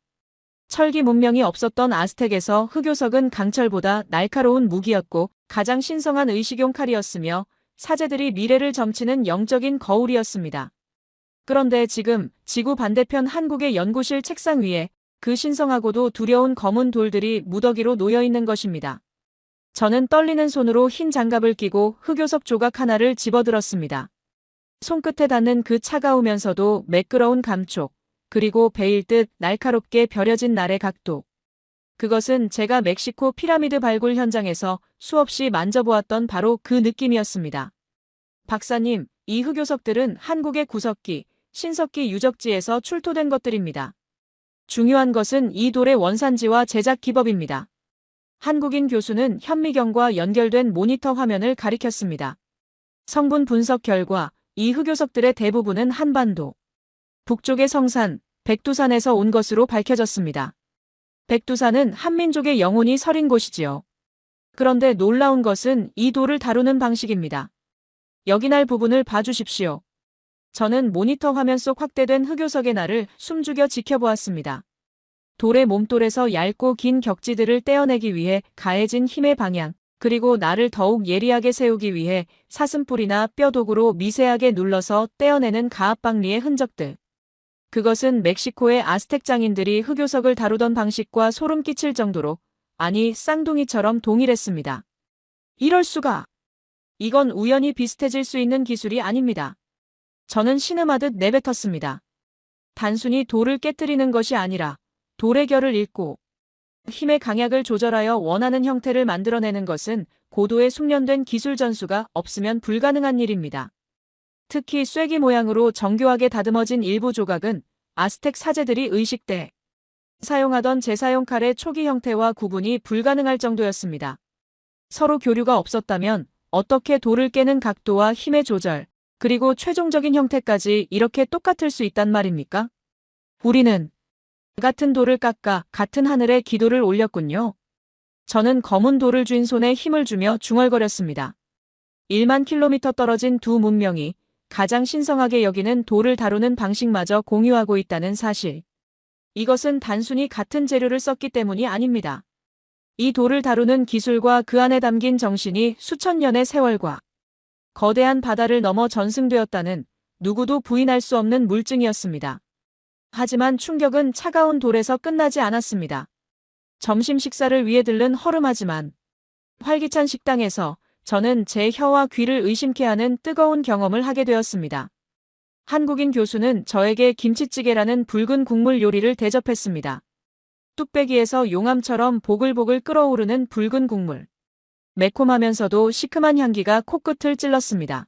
철기 문명이 없었던 아스텍에서 흑요석은 강철보다 날카로운 무기였고 가장 신성한 의식용 칼이었으며 사제들이 미래를 점치는 영적인 거울이었습니다. 그런데 지금 지구 반대편 한국의 연구실 책상 위에 그 신성하고도 두려운 검은 돌들이 무더기로 놓여 있는 것입니다. 저는 떨리는 손으로 흰 장갑을 끼고 흑요석 조각 하나를 집어들었습니다. 손끝에 닿는 그 차가우면서도 매끄러운 감촉, 그리고 베일 듯 날카롭게 벼려진 날의 각도. 그것은 제가 멕시코 피라미드 발굴 현장에서 수없이 만져보았던 바로 그 느낌이었습니다. 박사님, 이 흑요석들은 한국의 구석기, 신석기 유적지에서 출토된 것들입니다. 중요한 것은 이 돌의 원산지와 제작 기법입니다. 한국인 교수는 현미경과 연결된 모니터 화면을 가리켰습니다. 성분 분석 결과 이 흑요석들의 대부분은 한반도 북쪽의 성산, 백두산에서 온 것으로 밝혀졌습니다. 백두산은 한민족의 영혼이 서린 곳이지요. 그런데 놀라운 것은 이 돌을 다루는 방식입니다. 여기 날 부분을 봐주십시오. 저는 모니터 화면 속 확대된 흑요석의 날을 숨죽여 지켜보았습니다. 돌의 몸돌에서 얇고 긴 격지들을 떼어내기 위해 가해진 힘의 방향, 그리고 날을 더욱 예리하게 세우기 위해 사슴뿔이나 뼈도구로 미세하게 눌러서 떼어내는 가압박리의 흔적들. 그것은 멕시코의 아스텍 장인들이 흑요석을 다루던 방식과 소름 끼칠 정도로, 아니 쌍둥이처럼 동일했습니다. 이럴 수가. 이건 우연히 비슷해질 수 있는 기술이 아닙니다. 저는 신음하듯 내뱉었습니다. 단순히 돌을 깨뜨리는 것이 아니라 돌의 결을 읽고 힘의 강약을 조절하여 원하는 형태를 만들어내는 것은 고도의 숙련된 기술 전수가 없으면 불가능한 일입니다. 특히 쐐기 모양으로 정교하게 다듬어진 일부 조각은 아스텍 사제들이 의식 때 사용하던 제사용 칼의 초기 형태와 구분이 불가능할 정도였습니다. 서로 교류가 없었다면 어떻게 돌을 깨는 각도와 힘의 조절, 그리고 최종적인 형태까지 이렇게 똑같을 수 있단 말입니까? 우리는 같은 돌을 깎아 같은 하늘에 기도를 올렸군요. 저는 검은 돌을 쥔 손에 힘을 주며 중얼거렸습니다. 1만 킬로미터 떨어진 두 문명이 가장 신성하게 여기는 돌을 다루는 방식마저 공유하고 있다는 사실. 이것은 단순히 같은 재료를 썼기 때문이 아닙니다. 이 돌을 다루는 기술과 그 안에 담긴 정신이 수천 년의 세월과 거대한 바다를 넘어 전승되었다는 누구도 부인할 수 없는 물증이었습니다. 하지만 충격은 차가운 돌에서 끝나지 않았습니다. 점심 식사를 위해 들른 허름하지만 활기찬 식당에서 저는 제 혀와 귀를 의심케 하는 뜨거운 경험을 하게 되었습니다. 한국인 교수는 저에게 김치찌개라는 붉은 국물 요리를 대접했습니다. 뚝배기에서 용암처럼 보글보글 끓어오르는 붉은 국물. 매콤하면서도 시큼한 향기가 코끝을 찔렀습니다.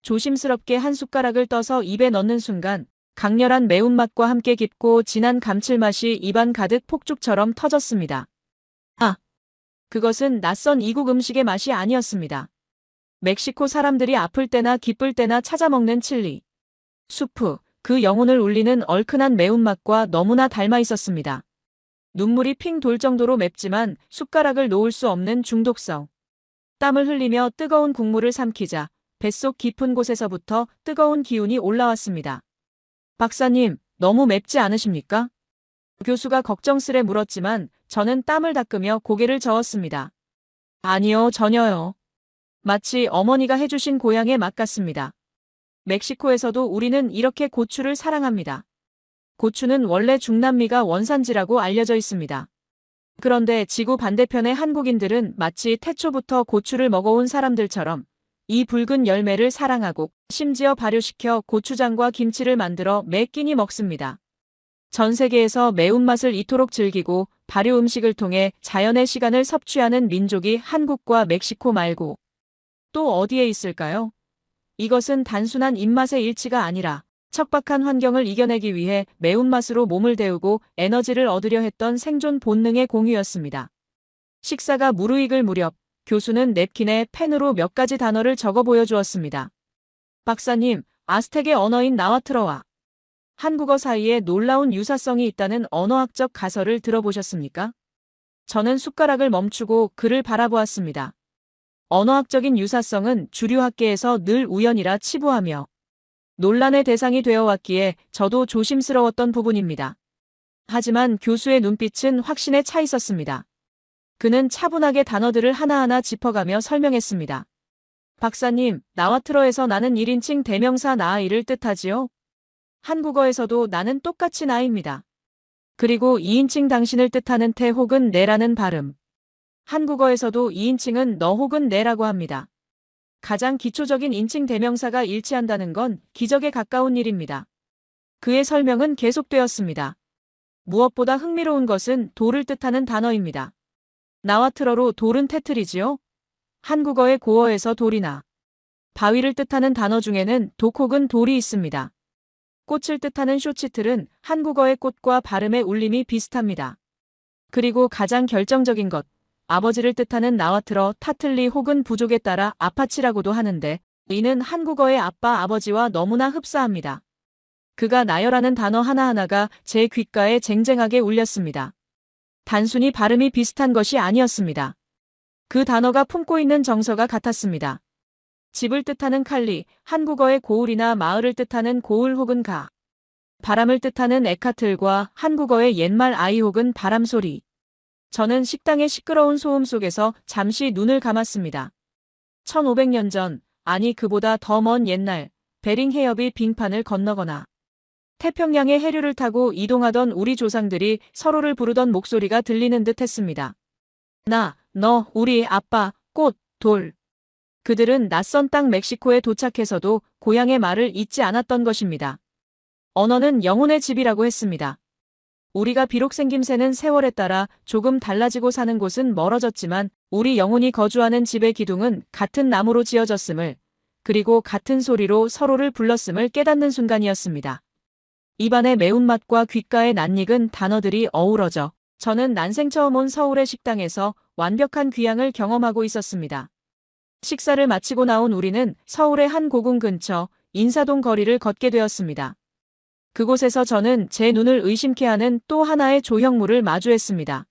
조심스럽게 한 숟가락을 떠서 입에 넣는 순간 강렬한 매운맛과 함께 깊고 진한 감칠맛이 입안 가득 폭죽처럼 터졌습니다. 그것은 낯선 이국 음식의 맛이 아니었습니다. 멕시코 사람들이 아플 때나 기쁠 때나 찾아 먹는 칠리. 수프, 그 영혼을 울리는 얼큰한 매운맛과 너무나 닮아 있었습니다. 눈물이 핑 돌 정도로 맵지만 숟가락을 놓을 수 없는 중독성. 땀을 흘리며 뜨거운 국물을 삼키자 뱃속 깊은 곳에서부터 뜨거운 기운이 올라왔습니다. 박사님, 너무 맵지 않으십니까? 교수가 걱정스레 물었지만 저는 땀을 닦으며 고개를 저었습니다. 아니요, 전혀요. 마치 어머니가 해주신 고향의 맛 같습니다. 멕시코에서도 우리는 이렇게 고추를 사랑합니다. 고추는 원래 중남미가 원산지라고 알려져 있습니다. 그런데 지구 반대편의 한국인들은 마치 태초부터 고추를 먹어온 사람들처럼 이 붉은 열매를 사랑하고 심지어 발효시켜 고추장과 김치를 만들어 매 끼니 먹습니다. 전 세계에서 매운맛을 이토록 즐기고 발효 음식을 통해 자연의 시간을 섭취하는 민족이 한국과 멕시코 말고 또 어디에 있을까요? 이것은 단순한 입맛의 일치가 아니라 척박한 환경을 이겨내기 위해 매운맛으로 몸을 데우고 에너지를 얻으려 했던 생존 본능의 공유였습니다. 식사가 무르익을 무렵 교수는 냅킨에 펜으로 몇 가지 단어를 적어 보여주었습니다. 박사님, 아스텍의 언어인 나와트러와 한국어 사이에 놀라운 유사성이 있다는 언어학적 가설을 들어보셨습니까? 저는 숟가락을 멈추고 그를 바라보았습니다. 언어학적인 유사성은 주류학계에서 늘 우연이라 치부하며 논란의 대상이 되어 왔기에 저도 조심스러웠던 부분입니다. 하지만 교수의 눈빛은 확신에 차 있었습니다. 그는 차분하게 단어들을 하나하나 짚어가며 설명했습니다. 박사님, 나와트러에서 나는 1인칭 대명사 나이를 뜻하지요? 한국어에서도 나는 똑같이 나입니다. 그리고 2인칭 당신을 뜻하는 태 혹은 네라는 발음. 한국어에서도 2인칭은 너 혹은 네라고 합니다. 가장 기초적인 인칭 대명사가 일치한다는 건 기적에 가까운 일입니다. 그의 설명은 계속되었습니다. 무엇보다 흥미로운 것은 돌을 뜻하는 단어입니다. 나와트러로 돌은 테틀이지요? 한국어의 고어에서 돌이나 바위를 뜻하는 단어 중에는 독 혹은 돌이 있습니다. 꽃을 뜻하는 쇼치틀은 한국어의 꽃과 발음의 울림이 비슷합니다. 그리고 가장 결정적인 것, 아버지를 뜻하는 나와트러 타틀리 혹은 부족에 따라 아파치라고도 하는데 이는 한국어의 아빠 아버지와 너무나 흡사합니다. 그가 나열하는 단어 하나하나가 제 귓가에 쟁쟁하게 울렸습니다. 단순히 발음이 비슷한 것이 아니었습니다. 그 단어가 품고 있는 정서가 같았습니다. 집을 뜻하는 칼리, 한국어의 고을이나 마을을 뜻하는 고을 혹은 가. 바람을 뜻하는 에카틀과 한국어의 옛말 아이 혹은 바람소리. 저는 식당의 시끄러운 소음 속에서 잠시 눈을 감았습니다. 1500년 전, 아니 그보다 더 먼 옛날, 베링 해협이 빙판을 건너거나 태평양의 해류를 타고 이동하던 우리 조상들이 서로를 부르던 목소리가 들리는 듯 했습니다. 나, 너, 우리 아빠, 꽃, 돌. 그들은 낯선 땅 멕시코에 도착해서도 고향의 말을 잊지 않았던 것입니다. 언어는 영혼의 집이라고 했습니다. 우리가 비록 생김새는 세월에 따라 조금 달라지고 사는 곳은 멀어졌지만 우리 영혼이 거주하는 집의 기둥은 같은 나무로 지어졌음을, 그리고 같은 소리로 서로를 불렀음을 깨닫는 순간이었습니다. 입안의 매운맛과 귓가의 낯익은 단어들이 어우러져 저는 난생 처음 온 서울의 식당에서 완벽한 귀향을 경험하고 있었습니다. 식사를 마치고 나온 우리는 서울의 한 고궁 근처 인사동 거리를 걷게 되었습니다. 그곳에서 저는 제 눈을 의심케 하는 또 하나의 조형물을 마주했습니다.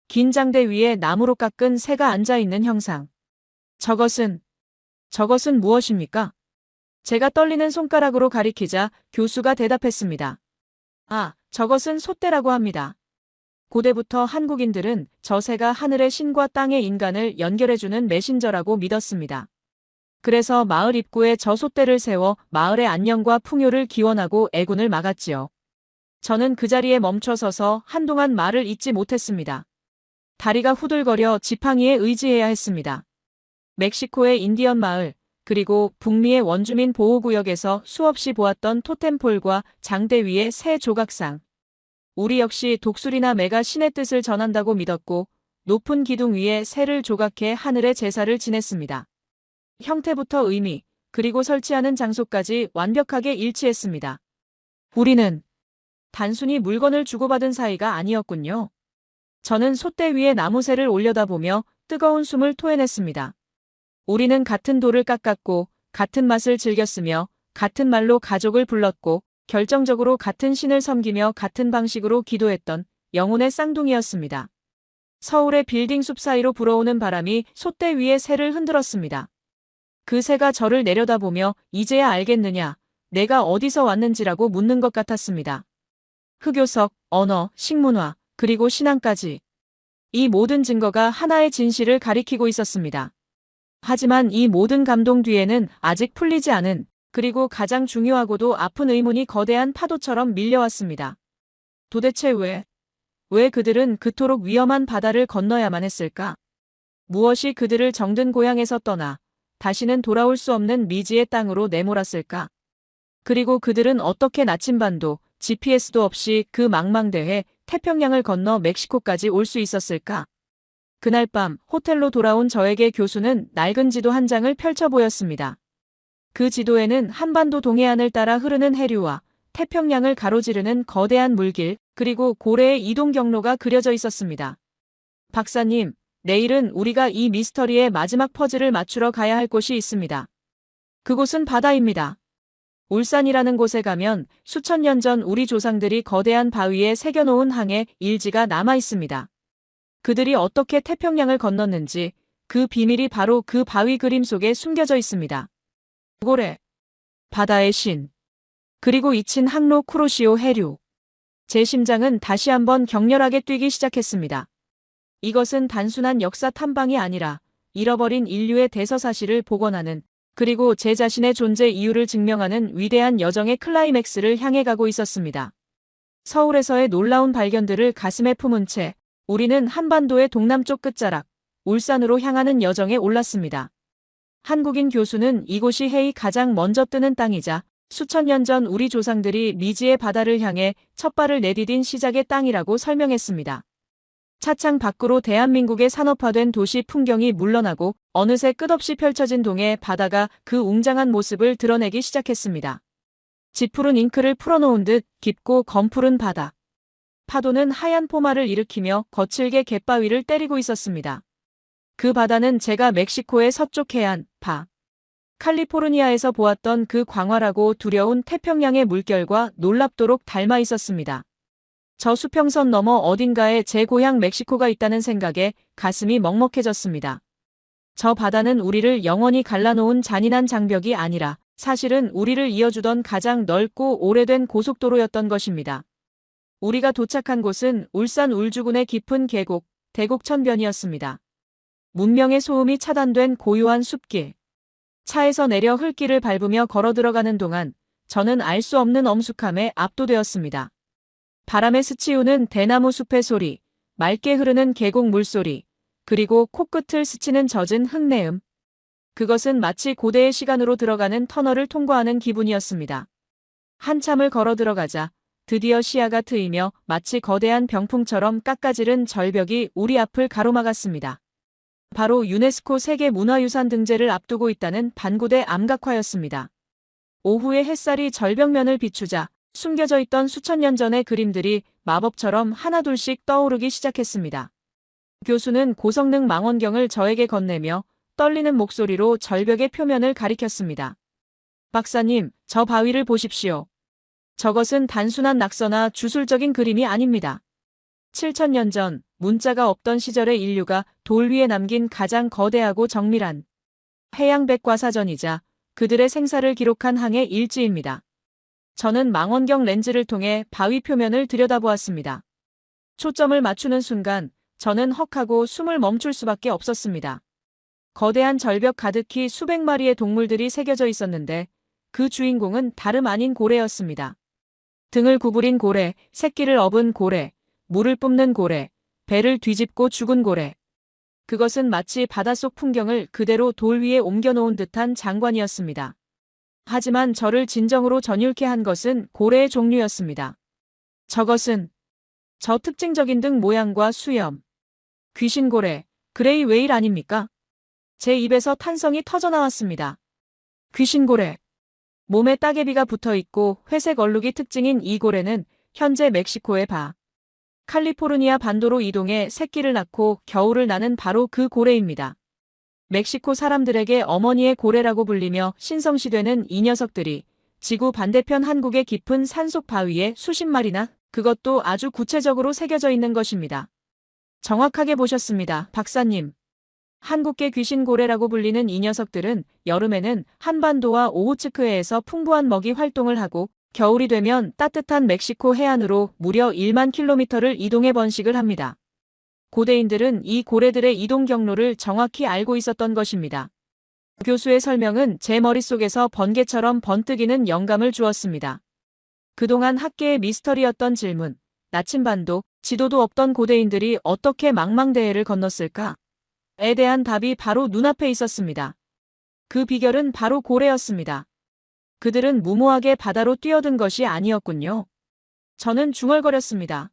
긴 장대 위에 나무로 깎은 새가 앉아있는 형상. 저것은 무엇입니까? 제가 떨리는 손가락으로 가리키자 교수가 대답했습니다. 아, 저것은 솥대라고 합니다. 고대부터 한국인들은 저 새가 하늘의 신과 땅의 인간을 연결해주는 메신저라고 믿었습니다. 그래서 마을 입구에 저 솥대를 세워 마을의 안녕과 풍요를 기원하고 애군을 막았지요. 저는 그 자리에 멈춰서서 한동안 말을 잇지 못했습니다. 다리가 후들거려 지팡이에 의지해야 했습니다. 멕시코의 인디언 마을, 그리고 북미의 원주민 보호구역에서 수없이 보았던 토템폴과 장대 위의 새 조각상. 우리 역시 독수리나 매가 신의 뜻을 전한다고 믿었고 높은 기둥 위에 새를 조각해 하늘의 제사를 지냈습니다. 형태부터 의미, 그리고 설치하는 장소까지 완벽하게 일치했습니다. 우리는 단순히 물건을 주고받은 사이가 아니었군요. 저는 솥대 위에 나무새를 올려다보며 뜨거운 숨을 토해냈습니다. 우리는 같은 돌을 깎았고 같은 맛을 즐겼으며 같은 말로 가족을 불렀고 결정적으로 같은 신을 섬기며 같은 방식으로 기도했던 영혼의 쌍둥이였습니다. 서울의 빌딩 숲 사이로 불어오는 바람이 솥대 위에 새를 흔들었습니다. 그 새가 저를 내려다보며 이제야 알겠느냐, 내가 어디서 왔는지라고 묻는 것 같았습니다. 흑요석, 언어, 식문화, 그리고 신앙까지. 이 모든 증거가 하나의 진실을 가리키고 있었습니다. 하지만 이 모든 감동 뒤에는 아직 풀리지 않은, 그리고 가장 중요하고도 아픈 의문이 거대한 파도처럼 밀려왔습니다. 도대체 왜 그들은 그토록 위험한 바다를 건너야만 했을까? 무엇이 그들을 정든 고향에서 떠나 다시는 돌아올 수 없는 미지의 땅으로 내몰았을까? 그리고 그들은 어떻게 나침반도 GPS도 없이 그 망망대해 태평양을 건너 멕시코까지 올 수 있었을까? 그날 밤 호텔로 돌아온 저에게 교수는 낡은 지도 한 장을 펼쳐 보였습니다. 그 지도에는 한반도 동해안을 따라 흐르는 해류와 태평양을 가로지르는 거대한 물길, 그리고 고래의 이동 경로가 그려져 있었습니다. 박사님, 내일은 우리가 이 미스터리의 마지막 퍼즐을 맞추러 가야 할 곳이 있습니다. 그곳은 바다입니다. 울산이라는 곳에 가면 수천 년 전 우리 조상들이 거대한 바위에 새겨놓은 항해 일지가 남아 있습니다. 그들이 어떻게 태평양을 건넜는지 그 비밀이 바로 그 바위 그림 속에 숨겨져 있습니다. 고래, 바다의 신, 그리고 잊힌 항로 쿠로시오 해류. 제 심장은 다시 한번 격렬하게 뛰기 시작했습니다. 이것은 단순한 역사 탐방이 아니라 잃어버린 인류의 대서사실을 복원하는, 그리고 제 자신의 존재 이유를 증명하는 위대한 여정의 클라이맥스를 향해 가고 있었습니다. 서울에서의 놀라운 발견들을 가슴에 품은 채 우리는 한반도의 동남쪽 끝자락, 울산으로 향하는 여정에 올랐습니다. 한국인 교수는 이곳이 해이 가장 먼저 뜨는 땅이자 수천 년 전 우리 조상들이 미지의 바다를 향해 첫 발을 내디딘 시작의 땅이라고 설명했습니다. 차창 밖으로 대한민국의 산업화된 도시 풍경이 물러나고 어느새 끝없이 펼쳐진 동해 바다가 그 웅장한 모습을 드러내기 시작했습니다. 짙푸른 잉크를 풀어놓은 듯 깊고 검푸른 바다. 파도는 하얀 포마를 일으키며 거칠게 갯바위를 때리고 있었습니다. 그 바다는 제가 멕시코의 서쪽 해안, 칼리포르니아에서 보았던 그 광활하고 두려운 태평양의 물결과 놀랍도록 닮아 있었습니다. 저 수평선 너머 어딘가에 제 고향 멕시코가 있다는 생각에 가슴이 먹먹해졌습니다. 저 바다는 우리를 영원히 갈라놓은 잔인한 장벽이 아니라 사실은 우리를 이어주던 가장 넓고 오래된 고속도로였던 것입니다. 우리가 도착한 곳은 울산 울주군의 깊은 계곡, 대곡천변이었습니다. 문명의 소음이 차단된 고요한 숲길. 차에서 내려 흙길을 밟으며 걸어 들어가는 동안 저는 알 수 없는 엄숙함에 압도되었습니다. 바람에 스치우는 대나무 숲의 소리, 맑게 흐르는 계곡 물소리, 그리고 코끝을 스치는 젖은 흙내음. 그것은 마치 고대의 시간으로 들어가는 터널을 통과하는 기분이었습니다. 한참을 걸어 들어가자 드디어 시야가 트이며 마치 거대한 병풍처럼 깎아지른 절벽이 우리 앞을 가로막았습니다. 바로 유네스코 세계문화유산 등재를 앞두고 있다는 반고대 암각화였습니다. 오후의 햇살이 절벽면을 비추자 숨겨져 있던 수천 년 전의 그림들이 마법처럼 하나둘씩 떠오르기 시작했습니다. 교수는 고성능 망원경을 저에게 건네며 떨리는 목소리로 절벽의 표면을 가리켰습니다. 박사님, 저 바위를 보십시오. 저것은 단순한 낙서나 주술적인 그림이 아닙니다. 7,000년 전 문자가 없던 시절의 인류가 돌 위에 남긴 가장 거대하고 정밀한 해양 백과사전이자 그들의 생사를 기록한 항해 일지입니다. 저는 망원경 렌즈를 통해 바위 표면을 들여다보았습니다. 초점을 맞추는 순간 저는 헉하고 숨을 멈출 수밖에 없었습니다. 거대한 절벽 가득히 수백 마리의 동물들이 새겨져 있었는데 그 주인공은 다름 아닌 고래였습니다. 등을 구부린 고래, 새끼를 업은 고래, 물을 뿜는 고래, 배를 뒤집고 죽은 고래. 그것은 마치 바닷속 풍경을 그대로 돌 위에 옮겨놓은 듯한 장관이었습니다. 하지만 저를 진정으로 전율케 한 것은 고래의 종류였습니다. 저것은 저 특징적인 등 모양과 수염. 귀신고래, 그레이 웨일 아닙니까? 제 입에서 탄성이 터져나왔습니다. 귀신고래. 몸에 따개비가 붙어있고 회색 얼룩이 특징인 이 고래는 현재 멕시코의 칼리포르니아 반도로 이동해 새끼를 낳고 겨울을 나는 바로 그 고래입니다. 멕시코 사람들에게 어머니의 고래라고 불리며 신성시되는 이 녀석들이 지구 반대편 한국의 깊은 산속 바위에 수십 마리나, 그것도 아주 구체적으로 새겨져 있는 것입니다. 정확하게 보셨습니다, 박사님. 한국계 귀신고래라고 불리는 이 녀석들은 여름에는 한반도와 오호츠크해에서 풍부한 먹이 활동을 하고 겨울이 되면 따뜻한 멕시코 해안으로 무려 1만 킬로미터를 이동해 번식을 합니다. 고대인들은 이 고래들의 이동 경로를 정확히 알고 있었던 것입니다. 교수의 설명은 제 머릿속에서 번개처럼 번뜩이는 영감을 주었습니다. 그동안 학계의 미스터리였던 질문, 나침반도, 지도도 없던 고대인들이 어떻게 망망대해를 건넜을까? 에 대한 답이 바로 눈앞에 있었습니다. 그 비결은 바로 고래였습니다. 그들은 무모하게 바다로 뛰어든 것이 아니었군요. 저는 중얼거렸습니다.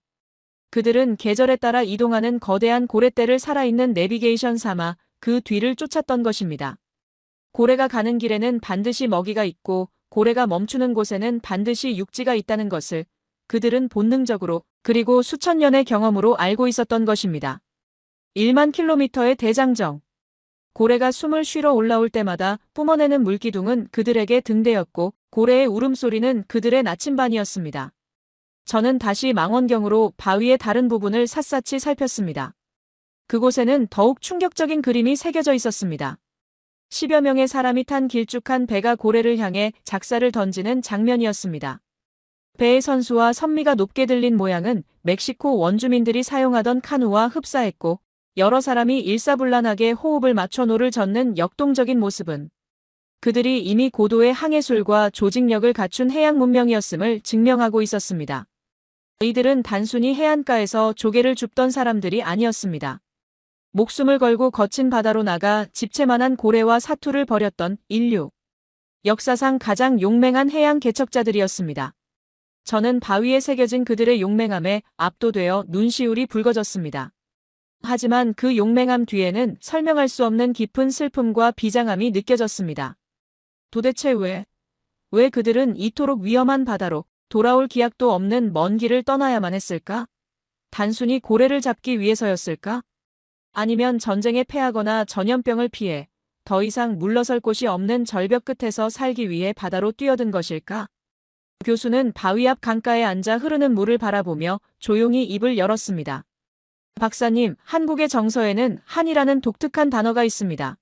그들은 계절에 따라 이동하는 거대한 고래떼를 살아있는 내비게이션 삼아 그 뒤를 쫓았던 것입니다. 고래가 가는 길에는 반드시 먹이가 있고 고래가 멈추는 곳에는 반드시 육지가 있다는 것을 그들은 본능적으로 그리고 수천 년의 경험으로 알고 있었던 것입니다. 1만 킬로미터의 대장정. 고래가 숨을 쉬러 올라올 때마다 뿜어내는 물기둥은 그들에게 등대였고 고래의 울음소리는 그들의 나침반이었습니다. 저는 다시 망원경으로 바위의 다른 부분을 샅샅이 살폈습니다. 그곳에는 더욱 충격적인 그림이 새겨져 있었습니다. 10여 명의 사람이 탄 길쭉한 배가 고래를 향해 작사를 던지는 장면이었습니다. 배의 선수와 선미가 높게 들린 모양은 멕시코 원주민들이 사용하던 카누와 흡사했고, 여러 사람이 일사불란하게 호흡을 맞춰 노를 젓는 역동적인 모습은 그들이 이미 고도의 항해술과 조직력을 갖춘 해양 문명이었음을 증명하고 있었습니다. 이들은 단순히 해안가에서 조개를 줍던 사람들이 아니었습니다. 목숨을 걸고 거친 바다로 나가 집채만한 고래와 사투를 벌였던 인류. 역사상 가장 용맹한 해양 개척자들이었습니다. 저는 바위에 새겨진 그들의 용맹함에 압도되어 눈시울이 붉어졌습니다. 하지만 그 용맹함 뒤에는 설명할 수 없는 깊은 슬픔과 비장함이 느껴졌습니다. 도대체 왜 그들은 이토록 위험한 바다로 돌아올 기약도 없는 먼 길을 떠나야만 했을까? 단순히 고래를 잡기 위해서였을까? 아니면 전쟁에 패하거나 전염병을 피해 더 이상 물러설 곳이 없는 절벽 끝에서 살기 위해 바다로 뛰어든 것일까? 교수는 바위 앞 강가에 앉아 흐르는 물을 바라보며 조용히 입을 열었습니다. 박사님, 한국의 정서에는 한이라는 독특한 단어가 있습니다.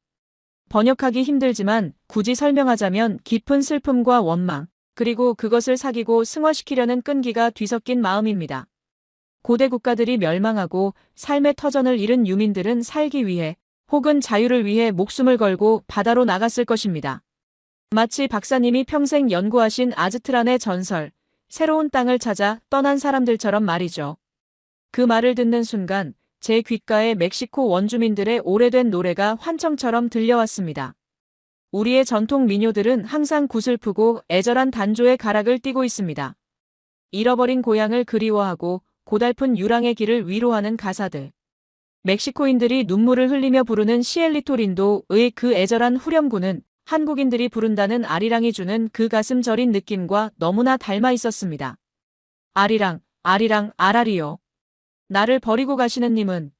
번역하기 힘들지만 굳이 설명하자면 깊은 슬픔과 원망, 그리고 그것을 사귀고 승화시키려는 끈기가 뒤섞인 마음입니다. 고대 국가들이 멸망하고 삶의 터전을 잃은 유민들은 살기 위해 혹은 자유를 위해 목숨을 걸고 바다로 나갔을 것입니다. 마치 박사님이 평생 연구하신 아즈트란의 전설, 새로운 땅을 찾아 떠난 사람들처럼 말이죠. 그 말을 듣는 순간 제 귓가에 멕시코 원주민들의 오래된 노래가 환청처럼 들려왔습니다. 우리의 전통 민요들은 항상 구슬프고 애절한 단조의 가락을 띠고 있습니다. 잃어버린 고향을 그리워하고 고달픈 유랑의 길을 위로하는 가사들. 멕시코인들이 눈물을 흘리며 부르는 시엘리토린도의 그 애절한 후렴구는 한국인들이 부른다는 아리랑이 주는 그 가슴 저린 느낌과 너무나 닮아 있었습니다. 아리랑, 아리랑, 아라리요. 나를 버리고 가시는 님은.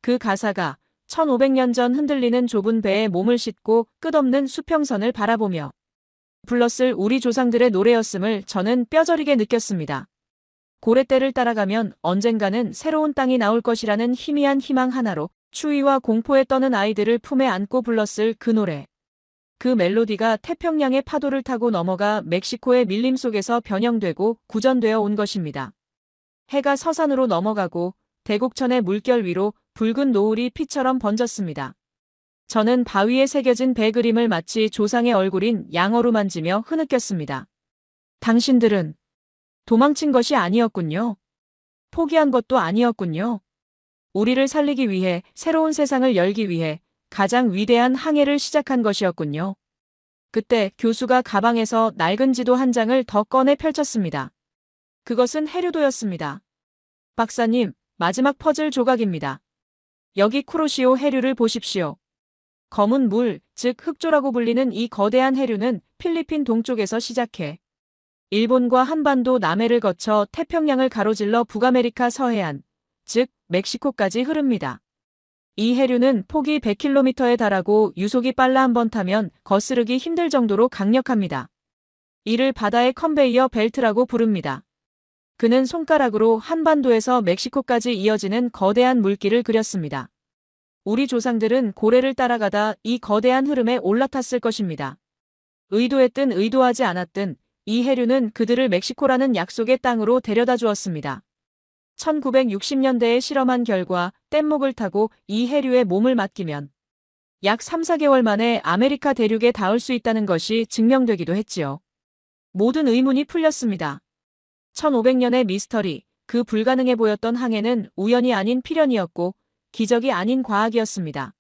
그 가사가 1500년 전 흔들리는 좁은 배에 몸을 싣고 끝없는 수평선을 바라보며 불렀을 우리 조상들의 노래였음을 저는 뼈저리게 느꼈습니다. 고래떼를 따라가면 언젠가는 새로운 땅이 나올 것이라는 희미한 희망 하나로 추위와 공포에 떠는 아이들을 품에 안고 불렀을 그 노래. 그 멜로디가 태평양의 파도를 타고 넘어가 멕시코의 밀림 속에서 변형되고 구전되어 온 것입니다. 해가 서산으로 넘어가고 대곡천의 물결 위로 붉은 노을이 피처럼 번졌습니다. 저는 바위에 새겨진 배 그림을 마치 조상의 얼굴인 양어로 만지며 흐느꼈습니다. 당신들은 도망친 것이 아니었군요. 포기한 것도 아니었군요. 우리를 살리기 위해, 새로운 세상을 열기 위해 가장 위대한 항해를 시작한 것이었군요. 그때 교수가 가방에서 낡은 지도 한 장을 더 꺼내 펼쳤습니다. 그것은 해류도였습니다. 박사님, 마지막 퍼즐 조각입니다. 여기 쿠로시오 해류를 보십시오. 검은 물, 즉 흑조라고 불리는 이 거대한 해류는 필리핀 동쪽에서 시작해 일본과 한반도 남해를 거쳐 태평양을 가로질러 북아메리카 서해안, 즉 멕시코까지 흐릅니다. 이 해류는 폭이 100km에 달하고 유속이 빨라 한 번 타면 거스르기 힘들 정도로 강력합니다. 이를 바다의 컨베이어 벨트라고 부릅니다. 그는 손가락으로 한반도에서 멕시코까지 이어지는 거대한 물길을 그렸습니다. 우리 조상들은 고래를 따라가다 이 거대한 흐름에 올라탔을 것입니다. 의도했든 의도하지 않았든 이 해류는 그들을 멕시코라는 약속의 땅으로 데려다 주었습니다. 1960년대에 실험한 결과 뗏목을 타고 이 해류에 몸을 맡기면 약 3, 4개월 만에 아메리카 대륙에 닿을 수 있다는 것이 증명되기도 했지요. 모든 의문이 풀렸습니다. 1500년의 미스터리, 그 불가능해 보였던 항해는 우연이 아닌 필연이었고 기적이 아닌 과학이었습니다.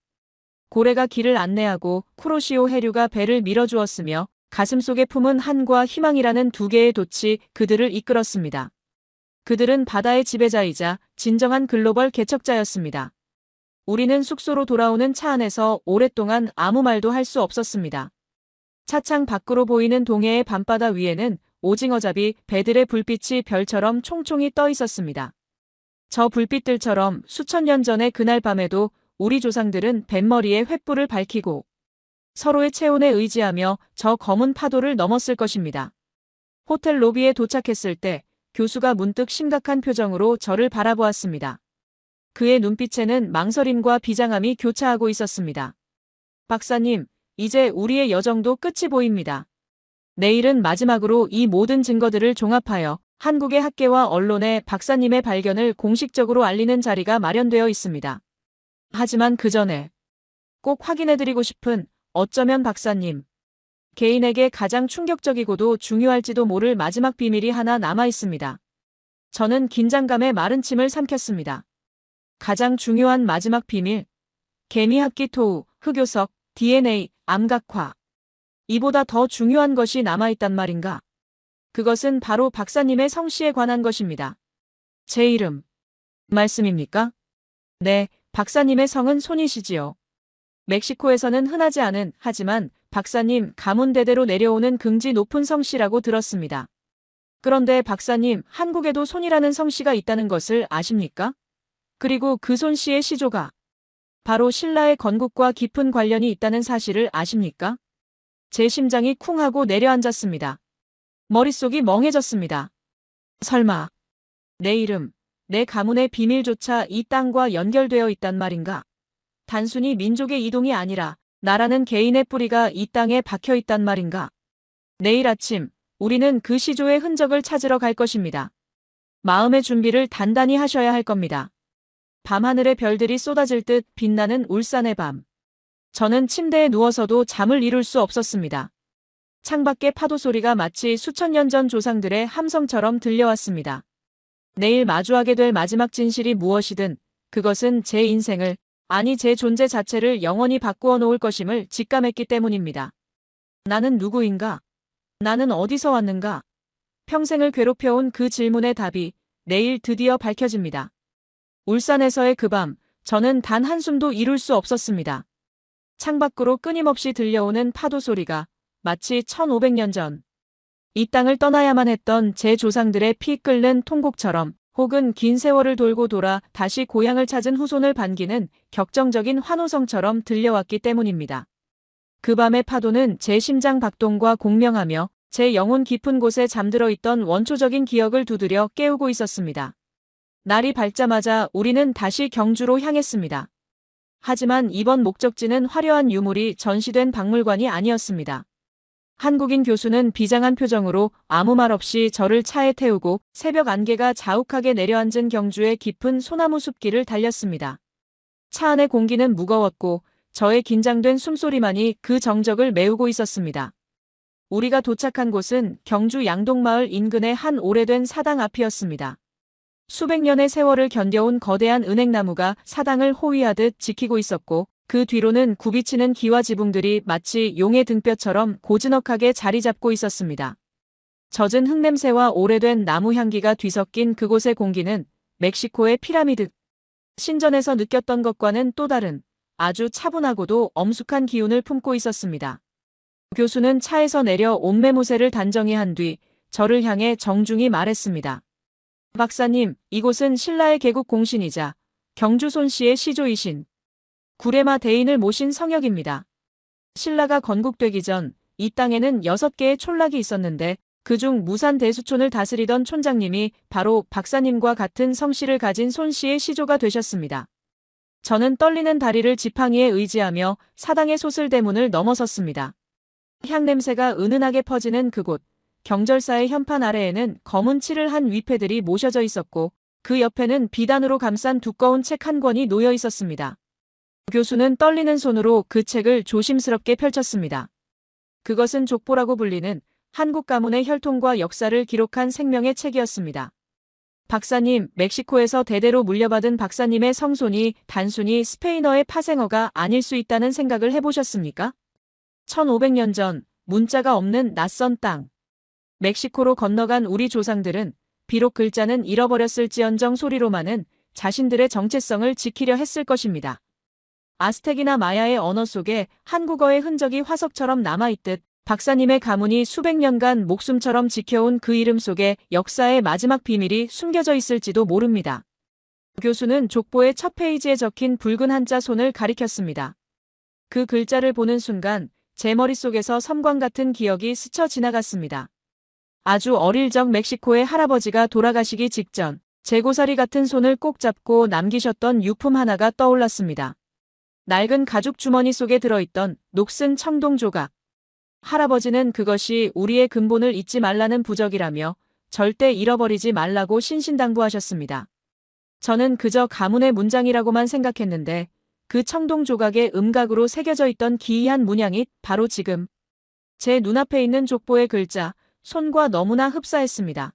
고래가 길을 안내하고 쿠로시오 해류가 배를 밀어주었으며 가슴속에 품은 한과 희망이라는 두 개의 돛이 그들을 이끌었습니다. 그들은 바다의 지배자이자 진정한 글로벌 개척자였습니다. 우리는 숙소로 돌아오는 차 안에서 오랫동안 아무 말도 할 수 없었습니다. 차창 밖으로 보이는 동해의 밤바다 위에는 오징어잡이 배들의 불빛이 별처럼 총총히 떠 있었습니다. 저 불빛들처럼 수천 년 전의 그날 밤에도 우리 조상들은 뱃머리에 횃불을 밝히고 서로의 체온에 의지하며 저 검은 파도를 넘었을 것입니다. 호텔 로비에 도착했을 때 교수가 문득 심각한 표정으로 저를 바라보았습니다. 그의 눈빛에는 망설임과 비장함이 교차하고 있었습니다. 박사님, 이제 우리의 여정도 끝이 보입니다. 내일은 마지막으로 이 모든 증거들을 종합하여 한국의 학계와 언론에 박사님의 발견을 공식적으로 알리는 자리가 마련되어 있습니다. 하지만 그 전에 꼭 확인해드리고 싶은 어쩌면 박사님 개인에게 가장 충격적이고도 중요할지도 모를 마지막 비밀이 하나 남아 있습니다. 저는 긴장감에 마른 침을 삼켰습니다. 가장 중요한 마지막 비밀. 개미합기 토우, 흑요석, DNA, 암각화. 이보다 더 중요한 것이 남아있단 말인가? 그것은 바로 박사님의 성씨에 관한 것입니다. 제 이름. 말씀입니까? 네, 박사님의 성은 손이시지요. 멕시코에서는 흔하지 않은, 하지만 박사님 가문 대대로 내려오는 긍지 높은 성씨라고 들었습니다. 그런데 박사님, 한국에도 손이라는 성씨가 있다는 것을 아십니까? 그리고 그 손씨의 시조가 바로 신라의 건국과 깊은 관련이 있다는 사실을 아십니까? 제 심장이 쿵 하고 내려앉았습니다. 머릿속이 멍해졌습니다. 설마 내 이름, 내 가문의 비밀조차 이 땅과 연결되어 있단 말인가? 단순히 민족의 이동이 아니라 나라는 개인의 뿌리가 이 땅에 박혀 있단 말인가? 내일 아침 우리는 그 시조의 흔적을 찾으러 갈 것입니다. 마음의 준비를 단단히 하셔야 할 겁니다. 밤하늘의 별들이 쏟아질 듯 빛나는 울산의 밤. 저는 침대에 누워서도 잠을 이룰 수 없었습니다. 창밖의 파도 소리가 마치 수천 년 전 조상들의 함성처럼 들려왔습니다. 내일 마주하게 될 마지막 진실이 무엇이든 그것은 제 인생을, 아니 제 존재 자체를 영원히 바꾸어 놓을 것임을 직감했기 때문입니다. 나는 누구인가? 나는 어디서 왔는가? 평생을 괴롭혀온 그 질문의 답이 내일 드디어 밝혀집니다. 울산에서의 그 밤, 저는 단 한숨도 이룰 수 없었습니다. 창밖으로 끊임없이 들려오는 파도 소리가 마치 1500년 전 이 땅을 떠나야만 했던 제 조상들의 피 끓는 통곡처럼, 혹은 긴 세월을 돌고 돌아 다시 고향을 찾은 후손을 반기는 격정적인 환호성처럼 들려왔기 때문입니다. 그 밤의 파도는 제 심장 박동과 공명하며 제 영혼 깊은 곳에 잠들어 있던 원초적인 기억을 두드려 깨우고 있었습니다. 날이 밝자마자 우리는 다시 경주로 향했습니다. 하지만 이번 목적지는 화려한 유물이 전시된 박물관이 아니었습니다. 한국인 교수는 비장한 표정으로 아무 말 없이 저를 차에 태우고 새벽 안개가 자욱하게 내려앉은 경주의 깊은 소나무 숲길을 달렸습니다. 차 안의 공기는 무거웠고 저의 긴장된 숨소리만이 그 정적을 메우고 있었습니다. 우리가 도착한 곳은 경주 양동마을 인근의 한 오래된 사당 앞이었습니다. 수백 년의 세월을 견뎌온 거대한 은행나무가 사당을 호위하듯 지키고 있었고, 그 뒤로는 굽이치는 기와 지붕들이 마치 용의 등뼈처럼 고즈넉하게 자리 잡고 있었습니다. 젖은 흙냄새와 오래된 나무 향기가 뒤섞인 그곳의 공기는 멕시코의 피라미드 신전에서 느꼈던 것과는 또 다른 아주 차분하고도 엄숙한 기운을 품고 있었습니다. 교수는 차에서 내려 옷매무새를 단정히 한 뒤 저를 향해 정중히 말했습니다. 박사님, 이곳은 신라의 개국 공신이자 경주 손씨의 시조이신 구레마 대인을 모신 성역입니다. 신라가 건국되기 전 이 땅에는 6개의 촌락이 있었는데 그중 무산 대수촌을 다스리던 촌장님이 바로 박사님과 같은 성씨를 가진 손씨의 시조가 되셨습니다. 저는 떨리는 다리를 지팡이에 의지하며 사당의 소슬대문을 넘어섰습니다. 향냄새가 은은하게 퍼지는 그곳, 경절사의 현판 아래에는 검은 칠을 한 위패들이 모셔져 있었고 그 옆에는 비단으로 감싼 두꺼운 책 한 권이 놓여 있었습니다. 교수는 떨리는 손으로 그 책을 조심스럽게 펼쳤습니다. 그것은 족보라고 불리는 한국 가문의 혈통과 역사를 기록한 생명의 책이었습니다. 박사님, 멕시코에서 대대로 물려받은 박사님의 성손이 단순히 스페인어의 파생어가 아닐 수 있다는 생각을 해보셨습니까? 1500년 전 문자가 없는 낯선 땅. 멕시코로 건너간 우리 조상들은 비록 글자는 잃어버렸을지언정 소리로만은 자신들의 정체성을 지키려 했을 것입니다. 아스텍이나 마야의 언어 속에 한국어의 흔적이 화석처럼 남아있듯 박사님의 가문이 수백 년간 목숨처럼 지켜온 그 이름 속에 역사의 마지막 비밀이 숨겨져 있을지도 모릅니다. 교수는 족보의 첫 페이지에 적힌 붉은 한자 손을 가리켰습니다. 그 글자를 보는 순간 제 머릿속에서 섬광 같은 기억이 스쳐 지나갔습니다. 아주 어릴 적 멕시코의 할아버지가 돌아가시기 직전 제 고사리 같은 손을 꼭 잡고 남기셨던 유품 하나가 떠올랐습니다. 낡은 가죽 주머니 속에 들어있던 녹슨 청동 조각. 할아버지는 그것이 우리의 근본을 잊지 말라는 부적이라며 절대 잃어버리지 말라고 신신당부하셨습니다. 저는 그저 가문의 문장이라고만 생각했는데 그 청동 조각에 음각으로 새겨져 있던 기이한 문양이 바로 지금 제 눈앞에 있는 족보의 글자, 손과 너무나 흡사했습니다.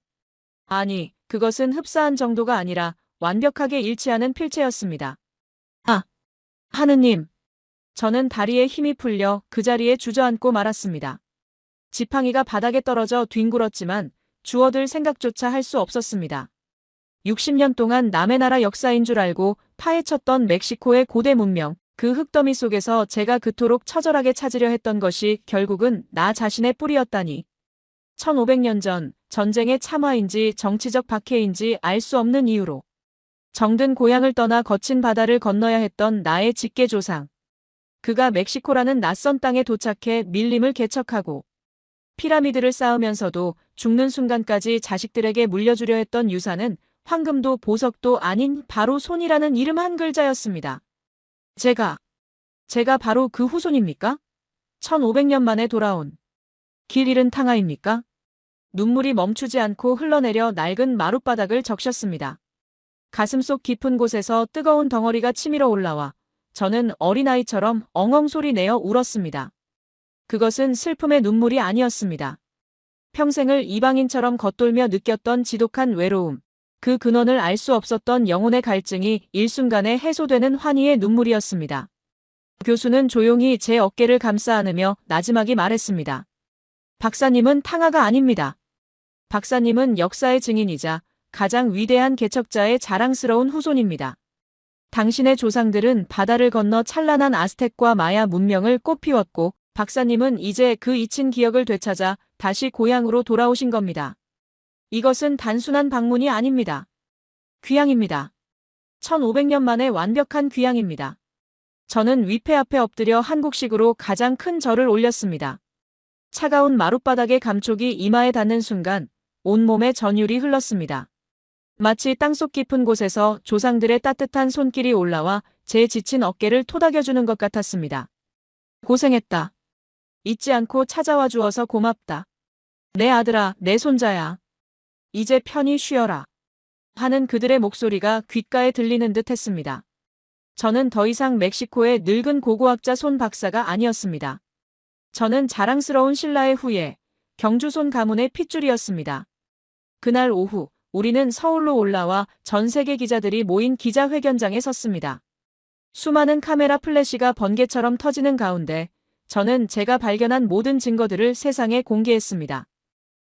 아니, 그것은 흡사한 정도가 아니라 완벽하게 일치하는 필체였습니다. 아, 하느님. 저는 다리에 힘이 풀려 그 자리에 주저앉고 말았습니다. 지팡이가 바닥에 떨어져 뒹굴었지만 주워들 생각조차 할 수 없었습니다. 60년 동안 남의 나라 역사인 줄 알고 파헤쳤던 멕시코의 고대 문명, 그 흙더미 속에서 제가 그토록 처절하게 찾으려 했던 것이 결국은 나 자신의 뿌리였다니. 1500년 전 전쟁의 참화인지 정치적 박해인지 알 수 없는 이유로 정든 고향을 떠나 거친 바다를 건너야 했던 나의 직계조상. 그가 멕시코라는 낯선 땅에 도착해 밀림을 개척하고 피라미드를 쌓으면서도 죽는 순간까지 자식들에게 물려주려 했던 유산은 황금도 보석도 아닌 바로 손이라는 이름 한 글자였습니다. 제가 바로 그 후손입니까? 1500년 만에 돌아온 길 잃은 탕아입니까? 눈물이 멈추지 않고 흘러내려 낡은 마룻바닥을 적셨습니다. 가슴속 깊은 곳에서 뜨거운 덩어리가 치밀어 올라와 저는 어린아이처럼 엉엉 소리 내어 울었습니다. 그것은 슬픔의 눈물이 아니었습니다. 평생을 이방인처럼 겉돌며 느꼈던 지독한 외로움, 그 근원을 알 수 없었던 영혼의 갈증이 일순간에 해소되는 환희의 눈물이었습니다. 교수는 조용히 제 어깨를 감싸 안으며 나지막이 말했습니다. 박사님은 탕아가 아닙니다. 박사님은 역사의 증인이자 가장 위대한 개척자의 자랑스러운 후손입니다. 당신의 조상들은 바다를 건너 찬란한 아스텍과 마야 문명을 꽃피웠고 박사님은 이제 그 잊힌 기억을 되찾아 다시 고향으로 돌아오신 겁니다. 이것은 단순한 방문이 아닙니다. 귀향입니다. 1500년 만에 완벽한 귀향입니다. 저는 위패 앞에 엎드려 한국식으로 가장 큰 절을 올렸습니다. 차가운 마룻바닥의 감촉이 이마에 닿는 순간 온몸에 전율이 흘렀습니다. 마치 땅속 깊은 곳에서 조상들의 따뜻한 손길이 올라와 제 지친 어깨를 토닥여주는 것 같았습니다. 고생했다. 잊지 않고 찾아와 주어서 고맙다. 내 아들아, 내 손자야. 이제 편히 쉬어라. 하는 그들의 목소리가 귓가에 들리는 듯 했습니다. 저는 더 이상 멕시코의 늙은 고고학자 손 박사가 아니었습니다. 저는 자랑스러운 신라의 후예, 경주손 가문의 핏줄이었습니다. 그날 오후, 우리는 서울로 올라와 전 세계 기자들이 모인 기자회견장에 섰습니다. 수많은 카메라 플래시가 번개처럼 터지는 가운데 저는 제가 발견한 모든 증거들을 세상에 공개했습니다.